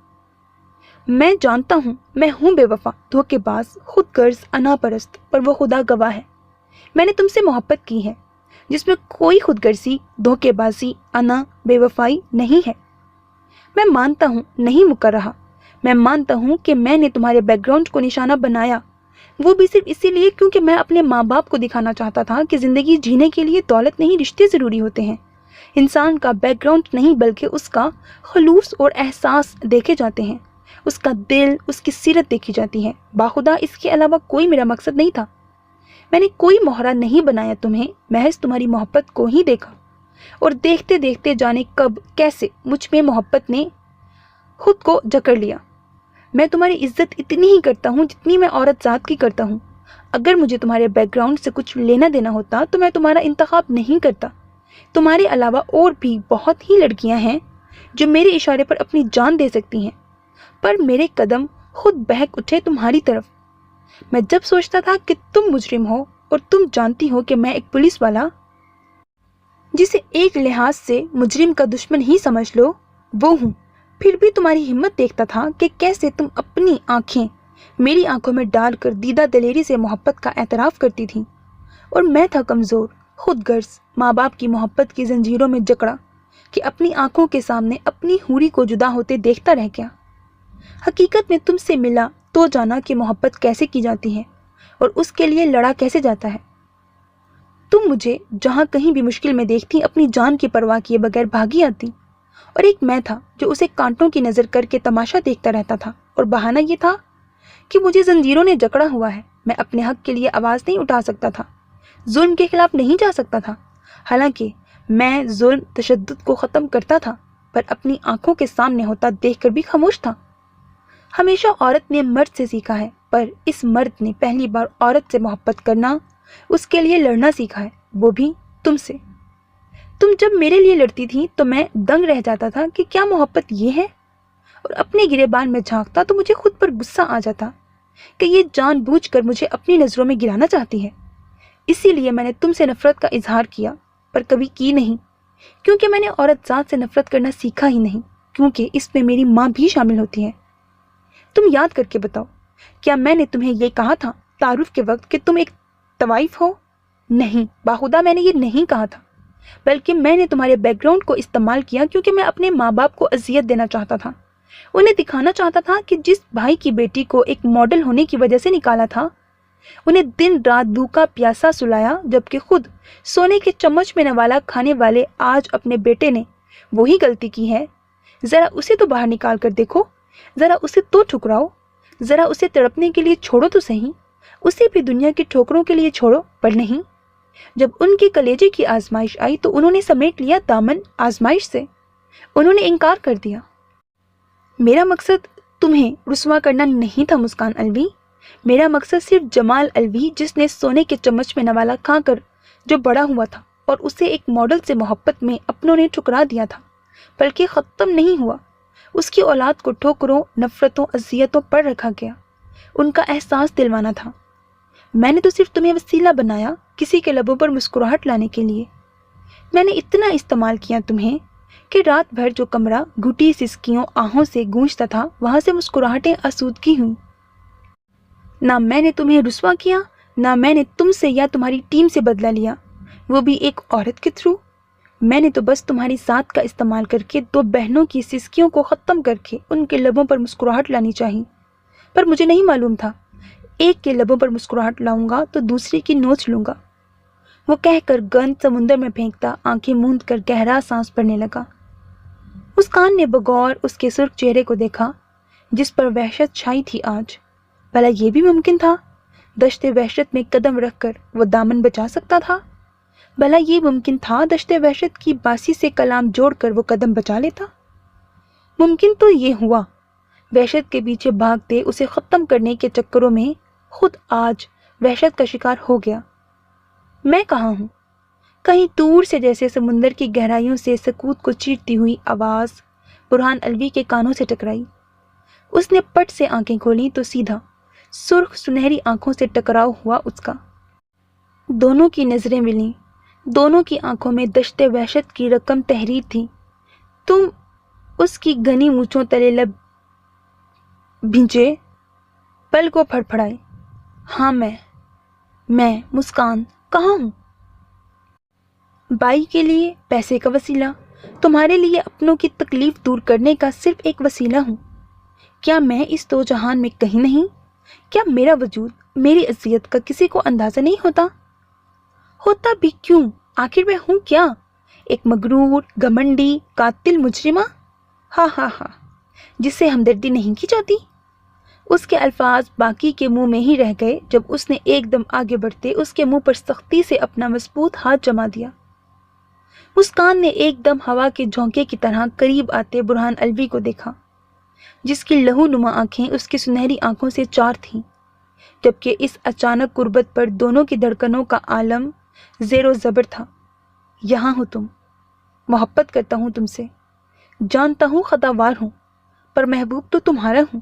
मैं जानता हूँ मैं हूँ बेवफा, धोखेबाज, खुदगर्ज, अनापरस्त, पर वो खुदा गवाह है मैंने तुमसे मोहब्बत की है जिसमें कोई खुदगर्जी, धोखेबाजी, अना, बेवफाई नहीं है। मैं मानता हूँ नहीं मुकर रहा, मैं मानता हूँ कि मैंने तुम्हारे बैकग्राउंड को निशाना बनाया, वो भी सिर्फ इसीलिए क्योंकि मैं अपने माँ बाप को दिखाना चाहता था कि ज़िंदगी जीने के लिए दौलत नहीं रिश्ते ज़रूरी होते हैं। इंसान का बैकग्राउंड नहीं बल्कि उसका खलूस और एहसास देखे जाते हैं, उसका दिल, उसकी सीरत देखी जाती है। बाखुदा इसके अलावा कोई मेरा मकसद नहीं था। मैंने कोई मोहरा नहीं बनाया तुम्हें, महज तुम्हारी मोहब्बत को ही देखा, और देखते देखते जाने कब कैसे मुझ में मोहब्बत ने खुद को जकड़ लिया। मैं तुम्हारी इज्जत इतनी ही करता हूँ जितनी मैं औरत ज़ात की करता हूँ। अगर मुझे तुम्हारे बैकग्राउंड से कुछ लेना देना होता तो मैं तुम्हारा इंतखाब नहीं करता। तुम्हारे अलावा और भी बहुत ही लड़कियाँ हैं जो मेरे इशारे पर अपनी जान दे सकती हैं, पर मेरे कदम खुद बहक उठे तुम्हारी तरफ। मैं जब सोचता था कि तुम मुजरिम हो और तुम जानती हो कि मैं एक पुलिस वाला, जिसे एक लिहाज से मुजरिम का दुश्मन ही समझ लो, वो हूँ, फिर भी तुम्हारी हिम्मत देखता था कि कैसे तुम अपनी आंखें मेरी आंखों में डालकर दीदा दलेरी से मोहब्बत का एतराफ़ करती थी। और मैं था कमज़ोर, खुदगर्ज, माँ बाप की मोहब्बत की जंजीरों में जकड़ा कि अपनी आंखों के सामने अपनी हूरी को जुदा होते देखता रह गया। हकीकत में तुमसे मिला तो जाना कि मोहब्बत कैसे की जाती है और उसके लिए लड़ा कैसे जाता है। तुम मुझे जहाँ कहीं भी मुश्किल में देखती अपनी जान की परवाह किए बगैर भागी आती, और एक मैं था जो उसे कांटों की नज़र करके तमाशा देखता रहता था, और बहाना ये था कि मुझे जंजीरों ने जकड़ा हुआ है, मैं अपने हक के लिए आवाज़ नहीं उठा सकता था, जुल्म के खिलाफ नहीं जा सकता था। हालांकि मैं जुल्म तशद्दुद को ख़त्म करता था, पर अपनी आंखों के सामने होता देखकर भी खामोश था। हमेशा औरत ने मर्द से सीखा है, पर इस मर्द ने पहली बार औरत से मोहब्बत करना, उसके लिए लड़ना सीखा है, वो भी तुमसे। तुम जब मेरे लिए लड़ती थी तो मैं दंग रह जाता था कि क्या मोहब्बत ये है, और अपने गिरेबान में झांकता तो मुझे खुद पर गुस्सा आ जाता कि ये जानबूझकर मुझे अपनी नज़रों में गिराना चाहती है। इसीलिए मैंने तुमसे नफ़रत का इजहार किया, पर कभी की नहीं, क्योंकि मैंने औरत ज़ात से नफ़रत करना सीखा ही नहीं, क्योंकि इसमें मेरी माँ भी शामिल होती है। तुम याद करके बताओ, क्या मैंने तुम्हें ये कहा था तारुफ के वक्त कि तुम एक तवाइफ हो? नहीं, बाखुदा मैंने ये नहीं कहा था, बल्कि मैंने तुम्हारे बैकग्राउंड को इस्तेमाल किया क्योंकि मैं अपने माँ बाप को अजियत देना चाहता था। उन्हें दिखाना चाहता था कि जिस भाई की बेटी को एक मॉडल होने की वजह से निकाला था, उन्हें दिन रात भूखा प्यासा सुलाया, जबकि खुद सोने के चम्मच में नवाला खाने वाले आज अपने बेटे ने वही गलती की है। ज़रा उसे तो बाहर निकाल कर देखो, ज़रा उसे तो ठुकराओ, ज़रा उसे तड़पने के लिए छोड़ो तो सही, उसे भी दुनिया की ठोकरों के लिए छोड़ो। पर नहीं, जब उनके कलेजे की आजमाइश आई तो उन्होंने समेट लिया दामन आजमाइश से, उन्होंने इनकार कर दिया। मेरा मकसद तुम्हें रुस्वा करना नहीं था मुस्कान अलवी, मेरा मकसद सिर्फ जमाल अलवी, जिसने सोने के चम्मच में नवाला खाकर जो बड़ा हुआ था और उसे एक मॉडल से मोहब्बत में अपनों ने ठुकरा दिया था, बल्कि ख़त्म नहीं हुआ। उसकी औलाद को ठोकरों, नफ़रतों, अजियतों पर रखा गया, उनका एहसास दिलवाना था। मैंने तो सिर्फ तुम्हें वसीला बनाया किसी के लबों पर मुस्कुराहट लाने के लिए। मैंने इतना इस्तेमाल किया तुम्हें कि रात भर जो कमरा घुटी सिसकियों आहों से गूंजता था, वहाँ से मुस्कुराहटें आसूदगी हुई। ना मैंने तुम्हें रुस्वा किया, ना मैंने तुमसे या तुम्हारी टीम से बदला लिया, वो भी एक औरत के थ्रू। میں نے تو بس تمہاری ساتھ کا استعمال کر کے 2 بہنوں کی سسکیوں کو ختم کر کے ان کے لبوں پر مسکراہٹ لانی چاہی، پر مجھے نہیں معلوم تھا ایک کے لبوں پر مسکراہٹ لاؤں گا تو دوسری کی نوچ لوں گا۔ وہ کہہ کر گند سمندر میں پھینکتا آنکھیں موند کر گہرا سانس بھرنے لگا۔ مسکان نے بغور اس کے سرخ چہرے کو دیکھا جس پر وحشت چھائی تھی آج۔ بھلا یہ بھی ممکن تھا دشت وحشت میں قدم رکھ کر وہ دامن بچا سکتا تھا؟ بھلا یہ ممکن تھا دشت وحشت کی باسی سے کلام جوڑ کر وہ قدم بچا لیتا؟ ممکن تو یہ ہوا وحشت کے پیچھے بھاگتے اسے ختم کرنے کے چکروں میں خود آج وحشت کا شکار ہو گیا۔ میں کہاں ہوں؟ کہیں دور سے جیسے سمندر کی گہرائیوں سے سکوت کو چیرتی ہوئی آواز برہان الوی کے کانوں سے ٹکرائی۔ اس نے پٹ سے آنکھیں کھولیں تو سیدھا سرخ سنہری آنکھوں سے ٹکراؤ ہوا اس کا۔ دونوں کی نظریں ملیں، دونوں کی آنکھوں میں دشت وحشت کی رقم تحریر تھی۔ تم اس کی گھنی مونچھوں تلے لب بھینچے، پل کو پھڑپھڑائے۔ ہاں میں مسکان کہاں ہوں؟ بائی کے لیے پیسے کا وسیلہ، تمہارے لیے اپنوں کی تکلیف دور کرنے کا صرف ایک وسیلہ ہوں۔ کیا میں اس دو جہان میں کہیں نہیں؟ کیا میرا وجود، میری اذیت کا کسی کو اندازہ نہیں ہوتا؟ ہوتا بھی کیوں؟ آخر میں ہوں کیا؟ ایک مغرور، گھمنڈی، قاتل مجرمہ؟ ہاں ہاں ہاں، جس سے ہمدردی نہیں کی جاتی۔ اس کے الفاظ باقی کے منہ میں ہی رہ گئے جب اس نے ایک دم آگے بڑھتے اس کے منہ پر سختی سے اپنا مضبوط ہاتھ جما دیا۔ مسکان نے ایک دم ہوا کے جھونکے کی طرح قریب آتے برہان الوی کو دیکھا جس کی لہو نما آنکھیں اس کی سنہری آنکھوں سے چار تھیں، جبکہ اس اچانک قربت پر دونوں کی دھڑکنوں کا عالم زیر و زبر تھا۔ یہاں ہو تم، محبت کرتا ہوں تم سے، جانتا ہوں خطاوار ہوں، پر محبوب تو تمہارا ہوں۔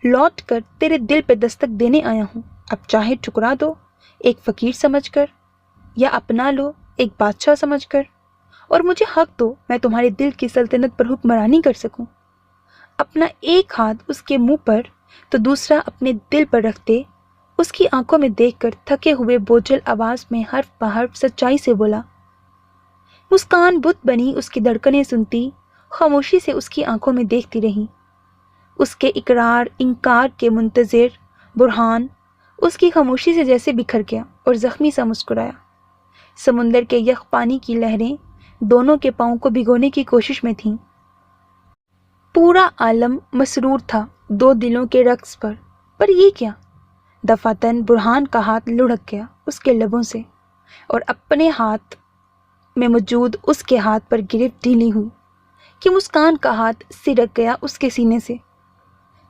لوٹ کر تیرے دل پہ دستک دینے آیا ہوں، اب چاہے ٹھکرا دو ایک فقیر سمجھ کر، یا اپنا لو ایک بادشاہ سمجھ کر، اور مجھے حق دو میں تمہارے دل کی سلطنت پر حکمرانی کر سکوں۔ اپنا ایک ہاتھ اس کے منہ پر تو دوسرا اپنے دل پر رکھتے اس کی آنکھوں میں دیکھ کر تھکے ہوئے بوجھل آواز میں حرف بحرف سچائی سے بولا۔ مسکان بت بنی اس کی دھڑکنیں سنتی، خاموشی سے اس کی آنکھوں میں دیکھتی رہی۔ اس کے اقرار انکار کے منتظر برہان اس کی خاموشی سے جیسے بکھر گیا اور زخمی سا مسکرایا۔ سمندر کے یخ پانی کی لہریں دونوں کے پاؤں کو بھگونے کی کوشش میں تھیں۔ پورا عالم مسرور تھا دو دلوں کے رقص پر یہ کیا؟ دفعتاً برہان کا ہاتھ لڑھک گیا اس کے لبوں سے اور اپنے ہاتھ میں موجود اس کے ہاتھ پر گرفت ڈھیلی ہوئی کہ مسکان کا ہاتھ سرک گیا اس کے سینے سے۔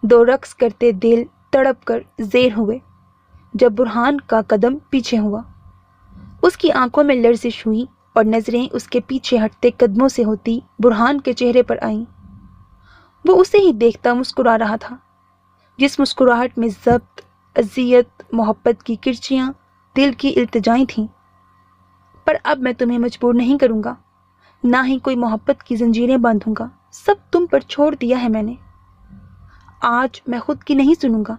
دو رقص کرتے دل تڑپ کر زیر ہوئے جب برہان کا قدم پیچھے ہوا۔ اس کی آنکھوں میں لرزش ہوئی اور نظریں اس کے پیچھے ہٹتے قدموں سے ہوتی برہان کے چہرے پر آئیں۔ وہ اسے ہی دیکھتا مسکرا رہا تھا، جس مسکراہٹ میں ضبط، اذیت، محبت کی کرچیاں، دل کی التجائیں تھیں۔ پر اب میں تمہیں مجبور نہیں کروں گا، نہ ہی کوئی محبت کی زنجیریں باندھوں گا، سب تم پر چھوڑ دیا ہے میں نے۔ آج میں خود کی نہیں سنوں گا،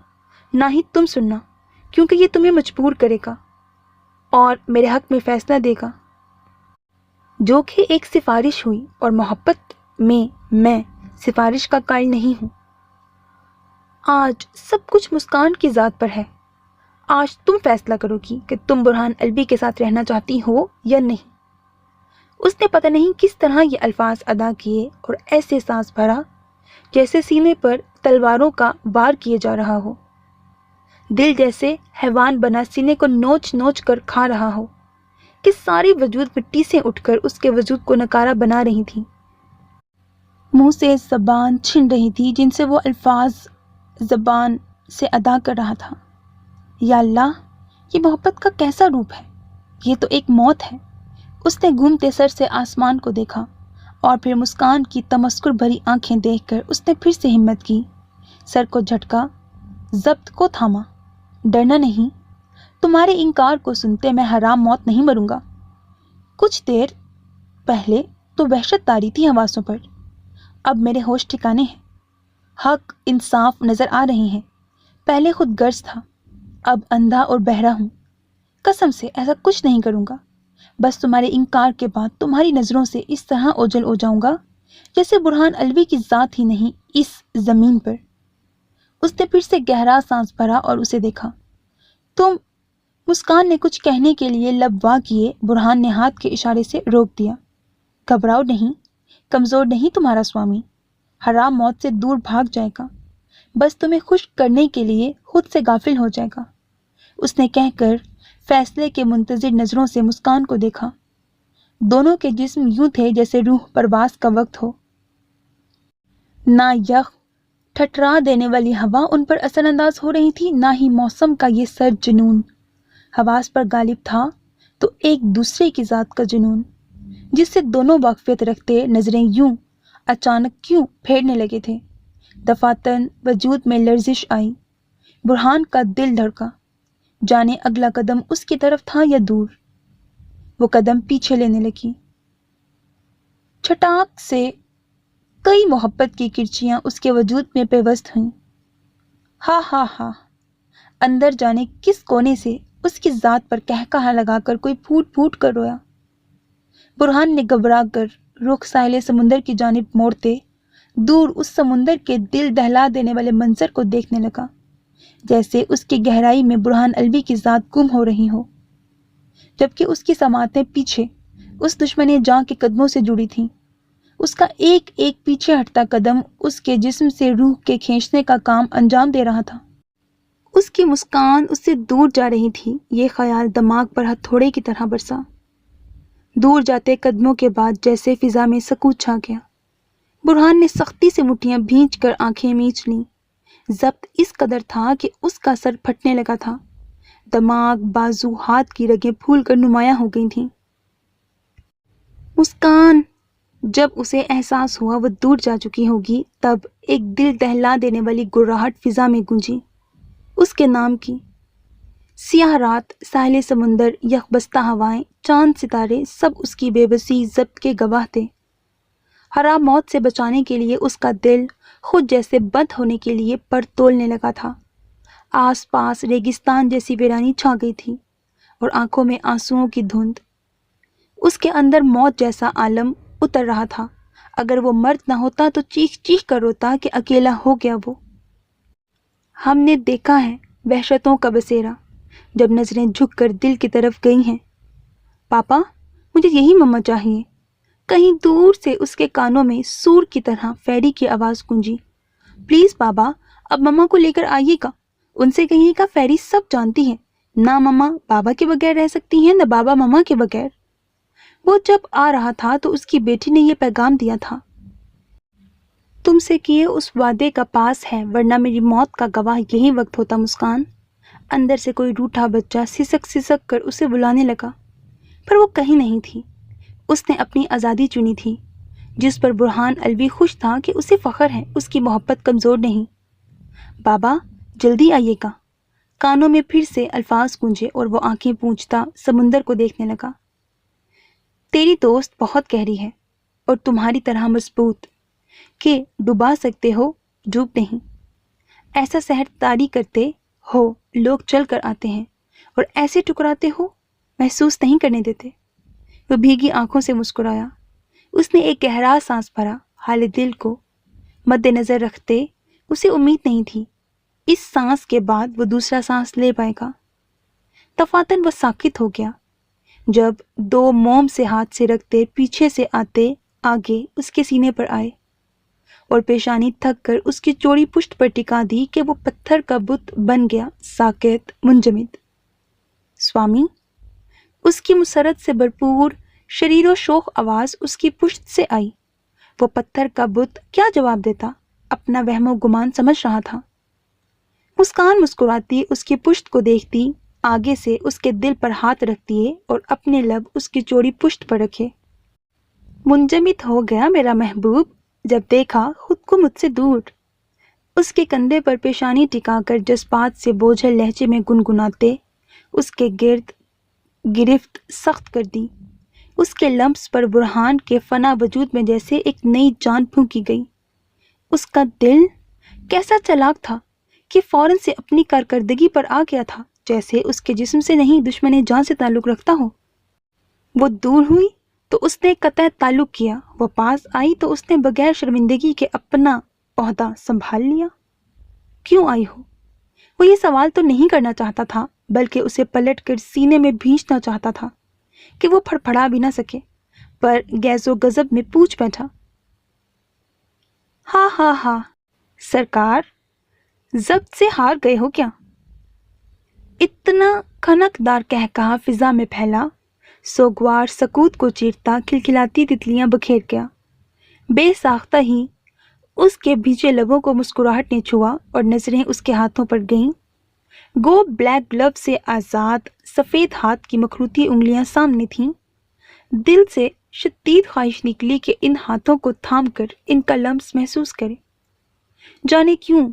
نہ ہی تم سننا، کیونکہ یہ تمہیں مجبور کرے گا اور میرے حق میں فیصلہ دے گا، جو کہ ایک سفارش ہوئی، اور محبت میں سفارش کا قائل نہیں ہوں۔ آج سب کچھ مسکان کی ذات پر ہے۔ آج تم فیصلہ کرو گی کہ تم برہان الوی کے ساتھ رہنا چاہتی ہو یا نہیں۔ اس نے پتہ نہیں کس طرح یہ الفاظ ادا کیے اور ایسے سانس بھرا جیسے سینے پر تلواروں کا وار کیے جا رہا ہو، دل جیسے حیوان بنا سینے کو نوچ نوچ کر کھا رہا ہو کہ ساری وجود مٹی سے اٹھ کر اس کے وجود کو نکارا بنا رہی تھی۔ منہ سے زبان چھن رہی تھی جن سے وہ الفاظ زبان سے ادا کر رہا تھا۔ یا اللہ، یہ محبت کا کیسا روپ ہے، یہ تو ایک موت ہے۔ اس نے گھومتے سر سے آسمان کو دیکھا اور پھر مسکان کی تمسخر بھری آنکھیں دیکھ کر اس نے پھر سے ہمت کی، سر کو جھٹکا، ضبط کو تھاما۔ ڈرنا نہیں، تمہارے انکار کو سنتے میں حرام موت نہیں مروں گا۔ کچھ دیر پہلے تو وحشت طاری تھی حواسوں پر، اب میرے ہوش ٹھکانے ہیں، حق انصاف نظر آ رہے ہیں۔ پہلے خود غرض تھا، اب اندھا اور بہرا ہوں۔ قسم سے ایسا کچھ نہیں کروں گا، بس تمہارے انکار کے بعد تمہاری نظروں سے اس طرح اوجھل ہو جاؤں گا جیسے برہان الوی کی ذات ہی نہیں اس زمین پر۔ اس نے پھر سے گہرا سانس بھرا اور اسے دیکھا۔ تم، مسکان نے کچھ کہنے کے لیے لب وا کیے۔ برہان نے ہاتھ کے اشارے سے روک دیا۔ گھبراؤ نہیں، کمزور نہیں تمہارا سوامی، حرام موت سے دور بھاگ جائے گا، بس تمہیں خوش کرنے کے لیے خود سے غافل ہو جائے گا، اس نے کہہ کر فیصلے کے منتظر نظروں سے مسکان کو دیکھا۔ دونوں کے جسم یوں تھے جیسے روح پرواز کا وقت ہو۔ نہ یخ ٹھٹرا دینے والی ہوا ان پر اثر انداز ہو رہی تھی، نہ ہی موسم کا یہ سرد جنون حواس پر غالب تھا، تو ایک دوسرے کی ذات کا جنون جس سے دونوں واقفیت رکھتے نظریں یوں اچانک کیوں پھیرنے لگے تھے۔ دفاتن وجود میں لرزش آئی۔ برہان کا دل دھڑکا، جانے اگلا قدم اس کی طرف تھا یا دور۔ وہ قدم پیچھے لینے لگی۔ چھٹاک سے کئی محبت کی کرچیاں اس کے وجود میں پیوست ہوئیں۔ ہا ہا ہا، اندر جانے کس کونے سے اس کی ذات پر کہکہا لگا کر کوئی پھوٹ پھوٹ کر رویا۔ برہان نے گھبرا کر رخ ساحل سمندر کی جانب موڑتے دور اس سمندر کے دل دہلا دینے والے منظر کو دیکھنے لگا، جیسے اس کی گہرائی میں برہان الوی کی ذات گم ہو رہی ہو، جبکہ اس کی سماعتیں پیچھے اس دشمن جاں کے قدموں سے جڑی تھیں۔ اس کا ایک ایک پیچھے ہٹتا قدم اس کے جسم سے روح کے کھینچنے کا کام انجام دے رہا تھا۔ اس کی مسکان اس سے دور جا رہی تھی، یہ خیال دماغ پر ہتھوڑے کی طرح برسا۔ دور جاتے قدموں کے بعد جیسے فضا میں سکوت چھا گیا۔ برہان نے سختی سے مٹھیاں بھینچ کر آنکھیں میچ لیں۔ ضبط اس قدر تھا کہ اس کا سر پھٹنے لگا تھا۔ دماغ، بازو، ہاتھ کی رگیں پھول کر نمایاں ہو گئی تھیں۔ مسکان! جب اسے احساس ہوا وہ دور جا چکی ہوگی، تب ایک دل دہلا دینے والی گرراہٹ فضا میں گونجی، اس کے نام کی۔ سیاہ رات، ساحل سمندر، یخ بستہ ہوائیں، چاند ستارے، سب اس کی بے بسی ضبط کے گواہ تھے۔ حرام موت سے بچانے کے لیے اس کا دل خود جیسے بند ہونے کے لیے پر تولنے لگا تھا۔ آس پاس ریگستان جیسی ویرانی چھا گئی تھی اور آنکھوں میں آنسوؤں کی دھند۔ اس کے اندر موت جیسا عالم اتر رہا تھا۔ اگر وہ مرد نہ ہوتا تو چیخ چیخ کر روتا کہ اکیلا ہو گیا وہ۔ ہم نے دیکھا ہے وحشتوں کا بسیرا جب نظریں جھک کر دل کی طرف گئی ہیں۔ پاپا، مجھے یہی مما چاہیے۔ کہیں دور سے اس کے کانوں میں سور کی طرح فیری کی آواز گونجی۔ پلیز بابا، اب مما کو لے کر آئیے گا، ان سے کہیے گا فیری سب جانتی ہے، نہ مما بابا کے بغیر رہ سکتی ہیں، نہ بابا مما کے بغیر۔ وہ جب آ رہا تھا تو اس کی بیٹی نے یہ پیغام دیا تھا، تم سے کیے اس وعدے کا پاس ہے، ورنہ میری موت کا گواہ یہی وقت ہوتا۔ مسکان! اندر سے کوئی روٹھا بچہ سسک سسک کر اسے بلانے لگا، پر وہ کہیں نہیں تھی۔ اس نے اپنی آزادی چنی تھی، جس پر برہان الوی خوش تھا کہ اسے فخر ہے، اس کی محبت کمزور نہیں۔ بابا، جلدی آئیے گا۔ کانوں میں پھر سے الفاظ گونجے اور وہ آنکھیں پونچھتا سمندر کو دیکھنے لگا۔ تیری دوست بہت گہری ہے اور تمہاری طرح مضبوط کہ ڈبا سکتے ہو، ڈوب نہیں۔ ایسا سحر طاری کرتے ہو لوگ چل کر آتے ہیں، اور ایسے ٹکراتے ہو محسوس نہیں کرنے دیتے۔ وہ بھیگی آنکھوں سے مسکرایا۔ اس نے ایک گہرا سانس بھرا۔ حال دل کو مد نظر رکھتے اسے امید نہیں تھی اس سانس کے بعد وہ دوسرا سانس لے پائے گا۔ دفاتن وہ ساکت ہو گیا جب دو موم سے ہاتھ سے رکھتے پیچھے سے آتے آگے اس کے سینے پر آئے اور پیشانی تھک کر اس کی چوڑی پشت پر ٹکا دی کہ وہ پتھر کا بت بن گیا، ساکت، منجمد۔ سوامی! اس کی مسرت سے بھرپور شریر و شوق آواز اس کی پشت سے آئی۔ وہ پتھر کا بت کیا جواب دیتا؟ اپنا وہم و گمان سمجھ رہا تھا۔ مسکان مسکراتی اس کی پشت کو دیکھتی، آگے سے اس کے دل پر ہاتھ رکھ دیے اور اپنے لب اس کی چوڑی پشت پر رکھے۔ منجمد ہو گیا میرا محبوب جب دیکھا خود کو مجھ سے دور۔ اس کے کندھے پر پیشانی ٹکا کر جذبات سے بوجھل لہجے میں گنگناتے اس کے گرد گرفت سخت کر دی۔ اس کے لمس پر برہان کے فنا وجود میں جیسے ایک نئی جان پھونکی گئی۔ اس کا دل کیسا چالاک تھا کہ فوراً سے اپنی کارکردگی پر آ گیا تھا، جیسے اس کے جسم سے نہیں دشمن جان سے تعلق رکھتا ہو۔ وہ دور ہوئی تو اس نے قطع تعلق کیا، وہ پاس آئی تو اس نے بغیر شرمندگی کے اپنا عہدہ سنبھال لیا۔ کیوں آئی ہو؟ وہ یہ سوال تو نہیں کرنا چاہتا تھا، بلکہ اسے پلٹ کر سینے میں بھینچنا چاہتا تھا کہ وہ پھڑپھڑا بھی نہ سکے، پر غیظ و غضب میں پوچھ بیٹھا، ہاں ہاں ہاں سرکار، ضبط سے ہار گئے ہو کیا؟ اتنا کھنکدار قہقہا فضا میں پھیلا، سوگوار سکوت کو چیرتا کھلکھلاتی تتلیاں بکھیر گیا۔ بے ساختہ ہی اس کے بھیجے لبوں کو مسکراہٹ نے چھوا اور نظریں اس کے ہاتھوں پر گئیں۔ گو بلیک گلو سے آزاد سفید ہاتھ کی مخروطی انگلیاں سامنے تھیں۔ دل سے شدید خواہش نکلی کہ ان ہاتھوں کو تھام کر ان کا لمس محسوس کرے۔ جانے کیوں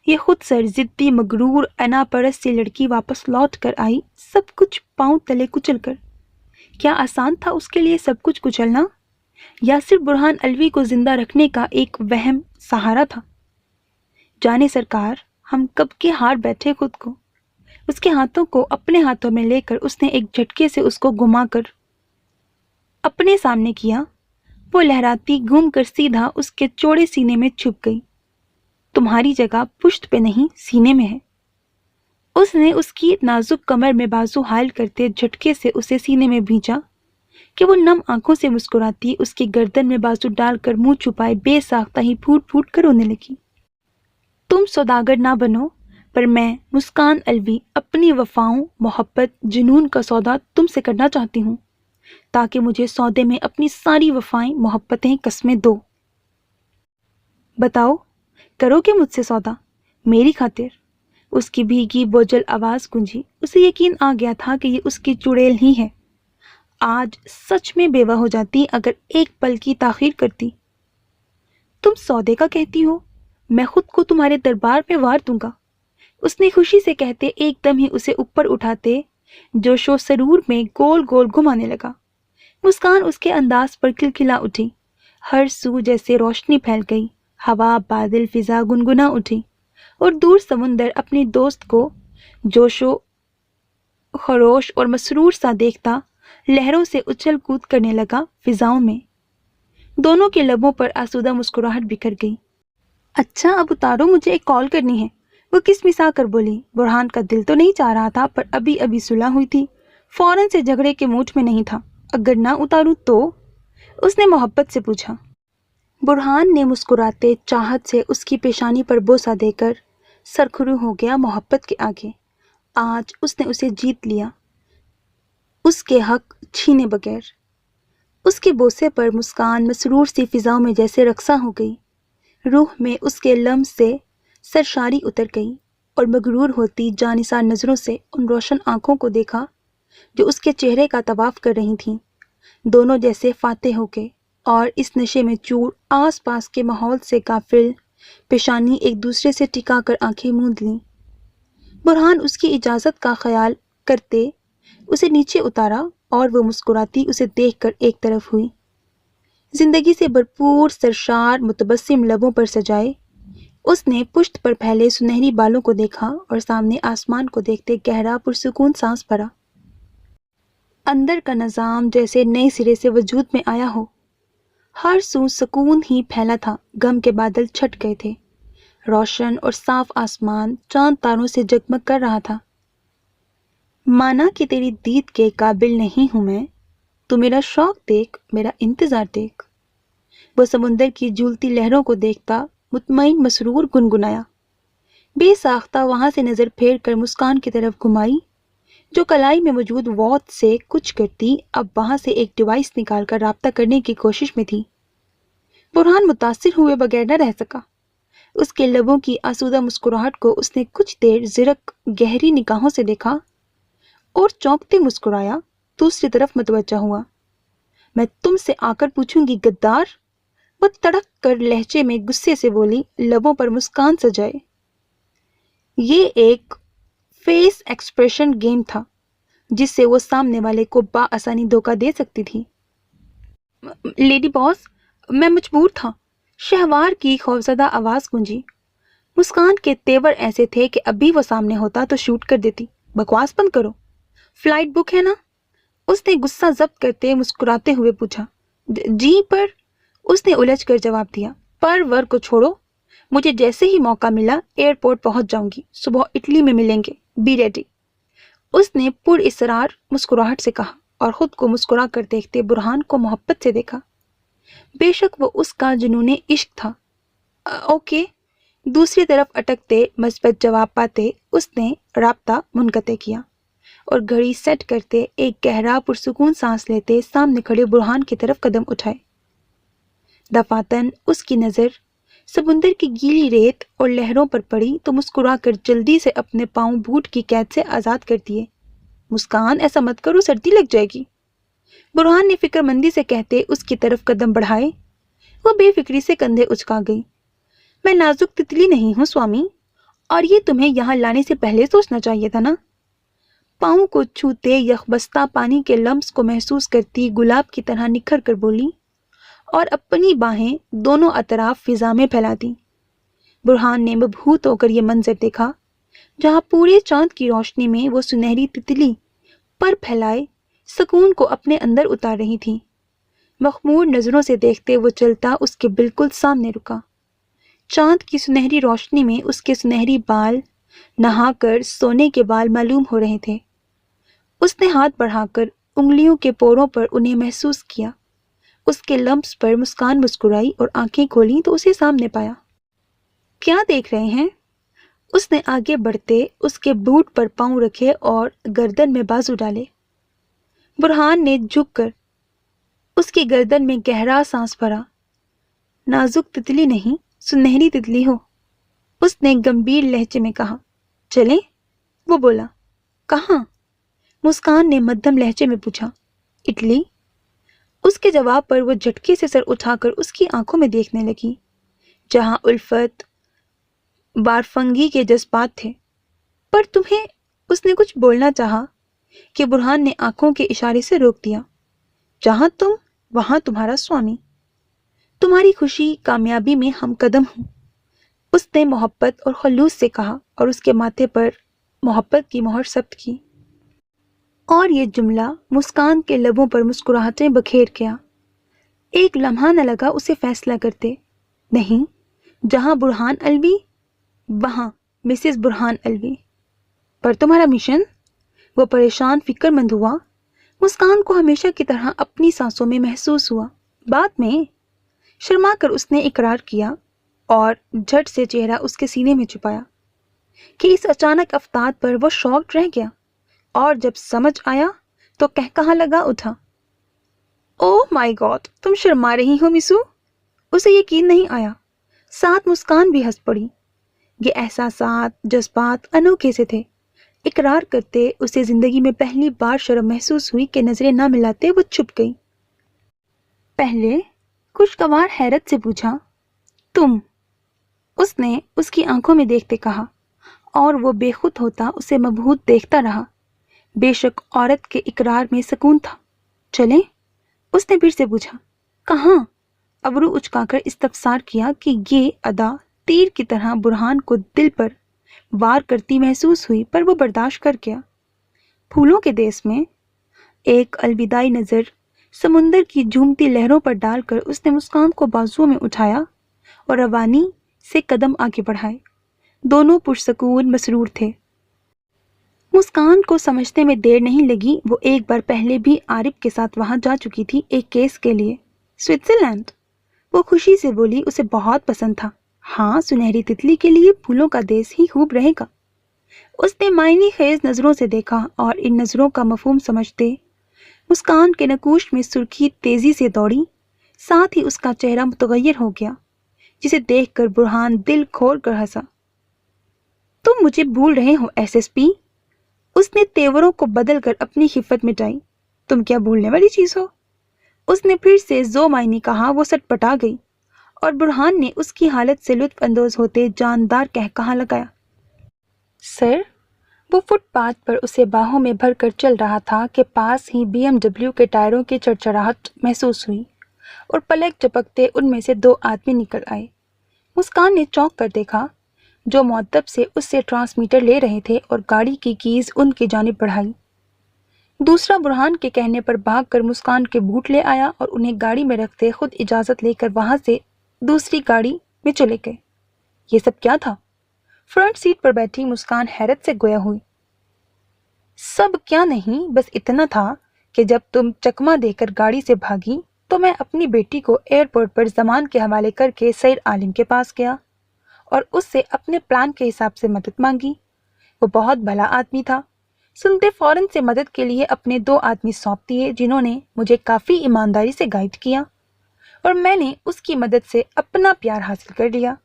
یہ خود سر ضدی مغرور انا پرست سی لڑکی واپس لوٹ کر آئی، سب کچھ پاؤں تلے کچل کر۔ کیا آسان تھا اس کے لیے سب کچھ کچلنا، یا صرف برہان الوی کو زندہ رکھنے کا ایک وہم سہارا تھا؟ جانے سرکار، ہم کب کے ہار بیٹھے خود کو۔ اس کے ہاتھوں کو اپنے ہاتھوں میں لے کر اس نے ایک جھٹکے سے اس کو گھما کر اپنے سامنے کیا۔ وہ لہراتی گھوم کر سیدھا اس کے چوڑے سینے میں چھپ گئی۔ تمہاری جگہ پشت پہ نہیں، سینے میں ہے۔ اس نے اس کی نازک کمر میں بازو حائل کرتے جھٹکے سے اسے سینے میں بھینچا کہ وہ نم آنکھوں سے مسکراتی اس کی گردن میں بازو ڈال کر منہ چھپائے بے ساختہ ہی پھوٹ پھوٹ کر رونے لگی۔ تم سوداگر نہ بنو، پر میں مسکان الوی اپنی وفاؤں، محبت، جنون کا سودا تم سے کرنا چاہتی ہوں، تاکہ مجھے سودے میں اپنی ساری وفائیں، محبتیں، قسمیں دو۔ بتاؤ، کرو گے مجھ سے سودا میری خاطر؟ اس کی بھیگی بوجھل آواز گونجی۔ اسے یقین آ گیا تھا کہ یہ اس کی چڑیل ہی ہے۔ آج سچ میں بیوہ ہو جاتی اگر ایک پل کی تاخیر کرتی۔ تم سودے کا کہتی ہو؟ میں خود کو تمہارے دربار میں وار دوں گا، اس نے خوشی سے کہتے ایک دم ہی اسے اوپر اٹھاتے جوش و سرور میں گول گول گھمانے لگا۔ مسکان اس کے انداز پر کھلکھلا اٹھی، ہر سو جیسے روشنی پھیل گئی، ہوا، بادل، فضا گنگنا اٹھی، اور دور سمندر اپنی دوست کو جوش و خروش اور مسرور سا دیکھتا لہروں سے اچھل کود کرنے لگا فضاؤں میں۔ دونوں کے لبوں پر آسودہ مسکراہٹ بکھر گئی۔ اچھا اب اتارو، مجھے ایک کال کرنی ہے، وہ کسمسا کر بولی۔ برہان کا دل تو نہیں چاہ رہا تھا، پر ابھی ابھی صلح ہوئی تھی، فوراً سے جھگڑے کے موڈ میں نہیں تھا۔ اگر نہ اتاروں تو؟ اس نے محبت سے پوچھا۔ برہان نے مسکراتے چاہت سے اس کی پیشانی پر بوسہ دے کر سرخرو ہو گیا محبت کے آگے۔ آج اس نے اسے جیت لیا، اس کے حق چھینے بغیر۔ اس کے بوسے پر مسکان مسرور سی فضاؤں میں جیسے رقصاں ہو گئی۔ روح میں اس کے لمس سے سرشاری اتر گئی، اور مغرور ہوتی جانثار نظروں سے ان روشن آنکھوں کو دیکھا جو اس کے چہرے کا طواف کر رہی تھیں۔ دونوں جیسے فاتح ہو گئے، اور اس نشے میں چور آس پاس کے ماحول سے غافل پیشانی ایک دوسرے سے ٹکا کر آنکھیں موند لیں۔ برہان اس کی اجازت کا خیال کرتے اسے نیچے اتارا، اور وہ مسکراتی اسے دیکھ کر ایک طرف ہوئی۔ زندگی سے بھرپور سرشار متبسم لبوں پر سجائے اس نے پشت پر پھیلے سنہری بالوں کو دیکھا، اور سامنے آسمان کو دیکھتے گہرا پرسکون سانس بھرا۔ اندر کا نظام جیسے نئے سرے سے وجود میں آیا ہو۔ ہر سو سکون ہی پھیلا تھا، غم کے بادل چھٹ گئے تھے، روشن اور صاف آسمان چاند تاروں سے جگمگ کر رہا تھا۔ مانا کہ تیری دید کے قابل نہیں ہوں میں، تو میرا شوق دیکھ، میرا انتظار دیکھ۔ وہ سمندر کی جھولتی لہروں کو دیکھتا مطمئن مسرور گنگنایا۔ بے ساختہ وہاں سے نظر پھیر کر مسکان کی طرف گھمائی، جو کلائی میں موجود واٹ سے کچھ کرتی اب وہاں سے ایک ڈیوائس نکال کر رابطہ کرنے کی کوشش میں تھی۔ برہان متاثر ہوئے بغیر نہ رہ سکا۔ اس کے لبوں کی آسودہ مسکراہٹ کو اس نے کچھ دیر زرک گہری نگاہوں سے دیکھا، اور چونکتے مسکرایا، دوسری طرف متوجہ ہوا۔ میں تم سے آ کر پوچھوں گی غدار، وہ تڑک کر لہجے میں غصے سے بولی، لبوں پر مسکان سجائے۔ یہ ایک فیس ایکسپریشن گیم تھا جس سے وہ سامنے والے کو بآسانی دھوکہ دے سکتی تھی۔ لیڈی باس، میں مجبور تھا، شہوار کی خوفزدہ آواز گونجی۔ مسکان کے تیور ایسے تھے کہ ابھی وہ سامنے ہوتا تو شوٹ کر دیتی۔ بکواس بند کرو، فلائٹ بک ہے نا؟ اس نے غصہ ضبط کرتے مسکراتے ہوئے پوچھا۔ جی پر، اس نے الجھ کر جواب دیا۔ پر ور کو چھوڑو، مجھے جیسے ہی موقع ملا ایئرپورٹ پہنچ جاؤں گی، صبح اٹلی میں ملیں گے، بی ریڈی۔ اس نے پر اصرار مسکراہٹ سے کہا اور خود کو مسکرا کر دیکھتے برہان کو محبت سے دیکھا۔ بے شک وہ اس کا جنون عشق تھا۔ اوکے، دوسری طرف اٹکتے مثبت جواب پاتے اس نے رابطہ منقطع کیا اور گھڑی سیٹ کرتے ایک گہرا پرسکون سانس لیتے سامنے کھڑے برہان کی طرف قدم اٹھائے۔ دفعتاً اس کی نظر سمندر کی گیلی ریت اور لہروں پر پڑی تو مسکرا کر جلدی سے اپنے پاؤں بوٹ کی قید سے آزاد کر دیے۔ مسکان، ایسا مت کرو، سردی لگ جائے گی، برہان نے فکر مندی سے کہتے اس کی طرف قدم بڑھائے۔ وہ بے فکری سے کندھے اچکا گئی۔ میں نازک تتلی نہیں ہوں سوامی، اور یہ تمہیں یہاں لانے سے پہلے سوچنا چاہیے تھا نا۔ پاؤں کو چھوتے یخبستہ پانی کے لمس کو محسوس کرتی گلاب کی طرح نکھر کر بولی اور اپنی باہیں دونوں اطراف فضا میں پھیلا دیں۔ برہان نے مبہوت ہو کر یہ منظر دیکھا جہاں پورے چاند کی روشنی میں وہ سنہری تتلی پر پھیلائے سکون کو اپنے اندر اتار رہی تھی۔ مخمور نظروں سے دیکھتے وہ چلتا اس کے بالکل سامنے رکا۔ چاند کی سنہری روشنی میں اس کے سنہری بال نہا کر سونے کے بال معلوم ہو رہے تھے۔ اس نے ہاتھ بڑھا کر انگلیوں کے پوروں پر انہیں محسوس کیا۔ اس کے لمس پر مسکان مسکرائی اور آنکھیں کھولیں تو اسے سامنے پایا۔ کیا دیکھ رہے ہیں؟ اس نے آگے بڑھتے اس کے بوٹ پر پاؤں رکھے اور گردن میں بازو ڈالے۔ برہان نے جھک کر اس کی گردن میں گہرا سانس بھرا۔ نازک تتلی نہیں، سنہری تتلی ہو، اس نے گمبھیر لہجے میں کہا۔ چلیں؟ وہ بولا۔ کہاں؟ مسکان نے مدھم لہجے میں پوچھا۔ اٹلی۔ اس کے جواب پر وہ جھٹکے سے سر اٹھا کر اس کی آنکھوں میں دیکھنے لگی جہاں الفت بارفنگی کے جذبات تھے۔ پر تمہیں، اس نے کچھ بولنا چاہا کہ برہان نے آنکھوں کے اشارے سے روک دیا۔ جہاں تم، وہاں تمہارا سوامی۔ تمہاری خوشی کامیابی میں ہم قدم ہوں، اس نے محبت اور خلوص سے کہا اور اس کے ماتھے پر محبت کی مہر ثبت کی۔ اور یہ جملہ مسکان کے لبوں پر مسکراہٹیں بکھیر گیا۔ ایک لمحہ نہ لگا اسے فیصلہ کرتے۔ نہیں، جہاں برہان الوی، وہاں مسز برہان الوی۔ پر تمہارا مشن؟ وہ پریشان فکر مند ہوا۔ مسکان کو ہمیشہ کی طرح اپنی سانسوں میں محسوس ہوا۔ بعد میں، شرما کر اس نے اقرار کیا اور جھٹ سے چہرہ اس کے سینے میں چھپایا کہ اس اچانک افتاد پر وہ شاکڈ رہ گیا اور جب سمجھ آیا تو کہا لگا اٹھا۔ اوہ مائی گاڈ، تم شرما رہی ہو مسو؟ اسے یقین نہیں آیا۔ ساتھ مسکان بھی ہنس پڑی۔ یہ احساسات، جذبات انوکھے سے تھے۔ اقرار کرتے اسے زندگی میں پہلی بار شرم محسوس ہوئی کہ نظریں نہ ملاتے وہ چھپ گئی۔ پہلے خوشگوار حیرت سے پوچھا، تم؟ اس نے اس کی آنکھوں میں دیکھتے کہا اور وہ بے خود ہوتا اسے مبہوت دیکھتا رہا۔ بے شک عورت کے اقرار میں سکون تھا۔ چلیں؟ اس نے پھر سے پوچھا۔ کہاں؟ ابرو اچکا کر استفسار کیا کہ یہ ادا تیر کی طرح برہان کو دل پر وار کرتی محسوس ہوئی پر وہ برداشت کر گیا۔ پھولوں کے دیس میں۔ ایک الوداعی نظر سمندر کی جھومتی لہروں پر ڈال کر اس نے مسکان کو بازوؤں میں اٹھایا اور روانی سے قدم آگے بڑھائے۔ دونوں پرسکون مسرور تھے۔ مسکان کو سمجھنے میں دیر نہیں لگی، وہ ایک بار پہلے بھی عارف کے ساتھ وہاں جا چکی تھی ایک کیس کے لیے۔ سوئٹزرلینڈ؟ وہ خوشی سے بولی، اسے بہت پسند تھا۔ ہاں، سنہری تتلی کے لیے پھولوں کا دیس ہی خوب رہے گا۔ اس نے معنی خیز نظروں سے دیکھا اور ان نظروں کا مفہوم سمجھتے مسکان کے نقوش میں سرخی تیزی سے دوڑی، ساتھ ہی اس کا چہرہ متغیر ہو گیا جسے دیکھ کر برہان دل کھول کر ہنسا۔ تم مجھے بھول رہے ہو ایس ایس پی؟ اس نے تیوروں کو بدل کر اپنی خفت مٹائی۔ تم کیا بھولنے والی چیز ہو؟ اس نے پھر سے ذو معنی کہا۔ وہ سٹ پٹا گئی اور برہان نے اس کی حالت سے لطف اندوز ہوتے جاندار کہا لگایا۔ سر؟ وہ فٹ پاتھ پر اسے باہوں میں بھر کر چل رہا تھا کہ پاس ہی بی ایم ڈبلیو کے ٹائروں کی چڑچڑاہٹ محسوس ہوئی اور پلک جھپکتے ان میں سے دو آدمی نکل آئے۔ مسکان نے چونک کر دیکھا جو مؤدب سے اس سے ٹرانسمیٹر لے رہے تھے اور گاڑی کی کیز ان کی جانب بڑھائی۔ दूसरा बुरहान के कहने पर भागकर मुस्कान के बूट ले आया और उन्हें गाड़ी में रखते खुद इजाजत लेकर वहां से दूसरी गाड़ी में चले गए। ये सब क्या था? फ्रंट सीट पर बैठी मुस्कान हैरत से गोया हुई। सब क्या नहीं, बस इतना था कि जब तुम चकमा देकर गाड़ी से भागी तो मैं अपनी बेटी को एयरपोर्ट पर जमान के हवाले करके सैर आलिम के पास गया और उससे अपने प्लान के हिसाब से मदद मांगी। वो बहुत भला आदमी था। सुनते फौरन से मदद के लिए अपने 2 आदमी सौंप दिए जिन्होंने मुझे काफ़ी ईमानदारी से गाइड किया और मैंने उसकी मदद से अपना प्यार हासिल कर लिया।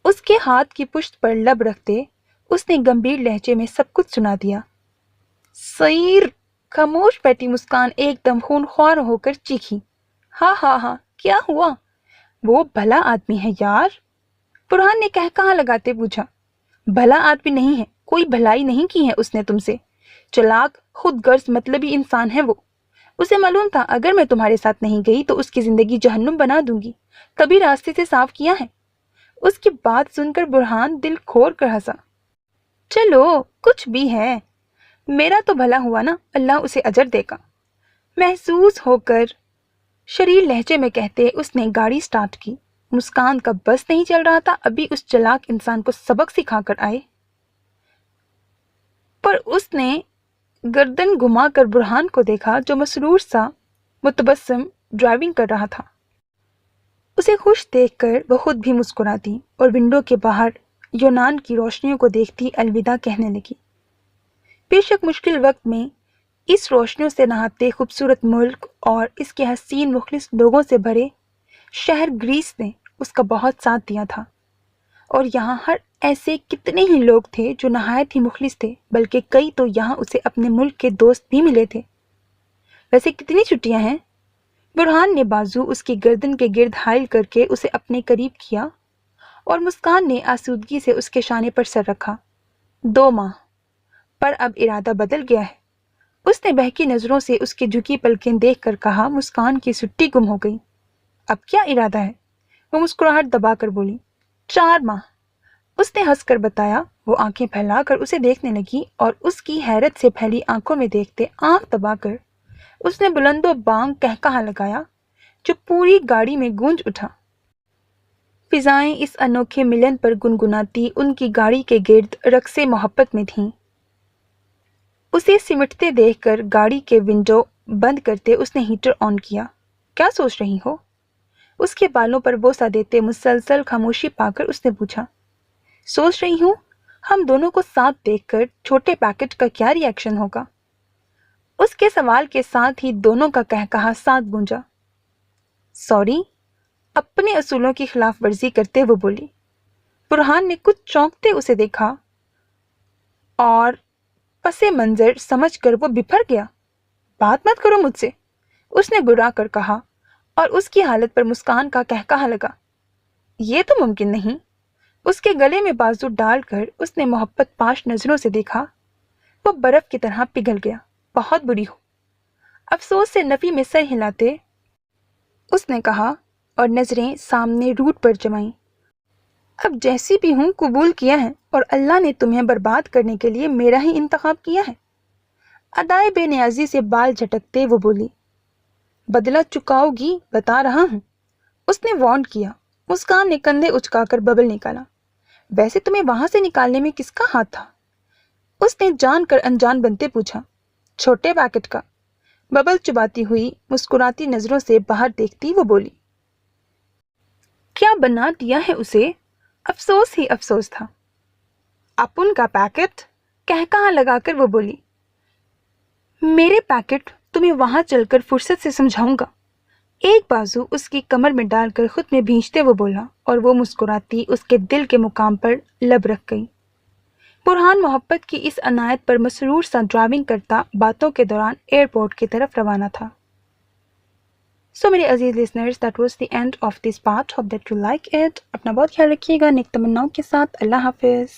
उसके हाथ की पुश्त पर लब रखते उसने गंभीर लहजे में सब कुछ सुना दिया। सईर! खामोश बैठी मुस्कान एकदम खूनख्वार होकर चीखी। हाँ, क्या हुआ? वो भला आदमी है यार, बुरहान ने कहकहा लगाते पूछा। भला आदमी नहीं है, कोई भलाई नहीं की है उसने तुमसे। चालाक, खुदगर्ज, मतलबी इंसान है वो। उसे मालूम था अगर मैं तुम्हारे साथ नहीं गई तो उसकी जिंदगी जहन्नुम बना दूंगी, तभी रास्ते से साफ किया है। उसकी बात सुनकर बुरहान दिल खोल कर हंसा। चलो कुछ भी है, मेरा तो भला हुआ ना, अल्लाह उसे अजर देगा। महसूस होकर शरीर लहजे में कहते उसने गाड़ी स्टार्ट की। मुस्कान का बस नहीं चल रहा था अभी उस चालाक इंसान को सबक सिखाकर आए, पर उसने गर्दन घुमाकर बुरहान को देखा जो मसरूर सा मुतबस्सम ड्राइविंग कर रहा था। उसे खुश देखकर वह खुद भी मुस्कुराती और विंडो के बाहर यूनान की रोशनियों को देखती अलविदा कहने लगी। बेशक मुश्किल वक्त में इस रोशनियों से नहाते खूबसूरत मुल्क और इसके हसीन मुखलिस लोगों से भरे शहर ग्रीस ने उसका बहुत साथ दिया था और यहाँ हर ऐसे कितने ही लोग थे जो नहायत ही मुखलिस थे, बल्कि कई तो यहाँ उसे अपने मुल्क के दोस्त भी मिले थे। वैसे कितनी छुट्टियां हैं? बुरहान ने बाजू उसकी गर्दन के गिर्द हाइल करके उसे अपने करीब किया और मुस्कान ने आसूदगी से उसके शाने पर सर रखा। 2 माह, पर अब इरादा बदल गया है। उसने बहकी नजरों से उसकी झुकी पलकें देखकर कहा। मुस्कान की सुट्टी गुम हो गई। अब क्या इरादा है? वो मुस्कुराहट दबाकर बोली। 4 माह, उसने हंसकर बताया। वो आंखें फैलाकर उसे देखने लगी और उसकी हैरत से फैली आंखों में देखते आंख दबाकर उसने बुलंदो बांग कहकहा लगाया जो पूरी गाड़ी में गूंज उठा। फिजाएं इस अनोखे मिलन पर गुनगुनाती उनकी गाड़ी के गिर्द रक्से मोहब्बत में थीं। उसे सिमटते देखकर गाड़ी के विंडो बंद करते उसने हीटर ऑन किया। क्या सोच रही हो? उसके बालों पर बोसा देते मुसलसल खामोशी पाकर उसने पूछा। सोच रही हूँ हम दोनों को साथ देखकर छोटे पैकेट का क्या रिएक्शन होगा। उसके सवाल के साथ ही दोनों का कहकहा साथ गूंजा। सॉरी, अपने असूलों की खिलाफ वर्जी करते वो बोली। बुरहान ने कुछ चौंकते उसे देखा और पसे मंजर समझकर वो बिफर गया। बात मत करो मुझसे, उसने गुर्रा कर कहा और उसकी हालत पर मुस्कान का कहकहा लगा। ये तो मुमकिन नहीं। उसके गले में बाजू डालकर उसने मोहब्बत पाश नजरों से देखा। वो बर्फ की तरह पिघल गया। बहुत बुरी हो। अफसोस से नफी में सर हिलाते उसने कहा और नजरें सामने रूट पर जमाई। अब जैसी भी हूं कबूल किया है और अल्लाह ने तुम्हें बर्बाद करने के लिए मेरा ही इंतखाब किया है। अदाए बेनियाजी से बाल झटकते वो बोली। बदला चुकाओगी, बता रहा हूं, उसने वार्न किया। मुस्कान ने कंधे उचकाकर बबल निकाला। वैसे तुम्हें वहां से निकालने में किसका हाथ था? उसने जानकर अनजान बनते पूछा। छोटे पैकेट का। बबल चुबाती हुई मुस्कुराती नजरों से बाहर देखती वो बोली। क्या बना दिया है उसे? अफसोस ही अफसोस था। अपुन का पैकेट, कहकहा लगाकर वो बोली। मेरे पैकेट तुम्हें वहां चलकर फुर्सत से समझाऊंगा। एक बाजू उसकी कमर में डालकर खुद में भींचते वो बोला और वो मुस्कुराती उसके दिल के मुकाम पर लब रख गई। बुरहान मोहब्बत की इस अनायत पर मसरूर सा ड्राइविंग करता बातों के दौरान एयरपोर्ट की तरफ रवाना था। सो मेरे अजीज listeners, that was the end of this part. Hope that you like it. अपना बहुत ख्याल रखिएगा। नेक तमन्नाओं के साथ। अल्लाह हाफिज।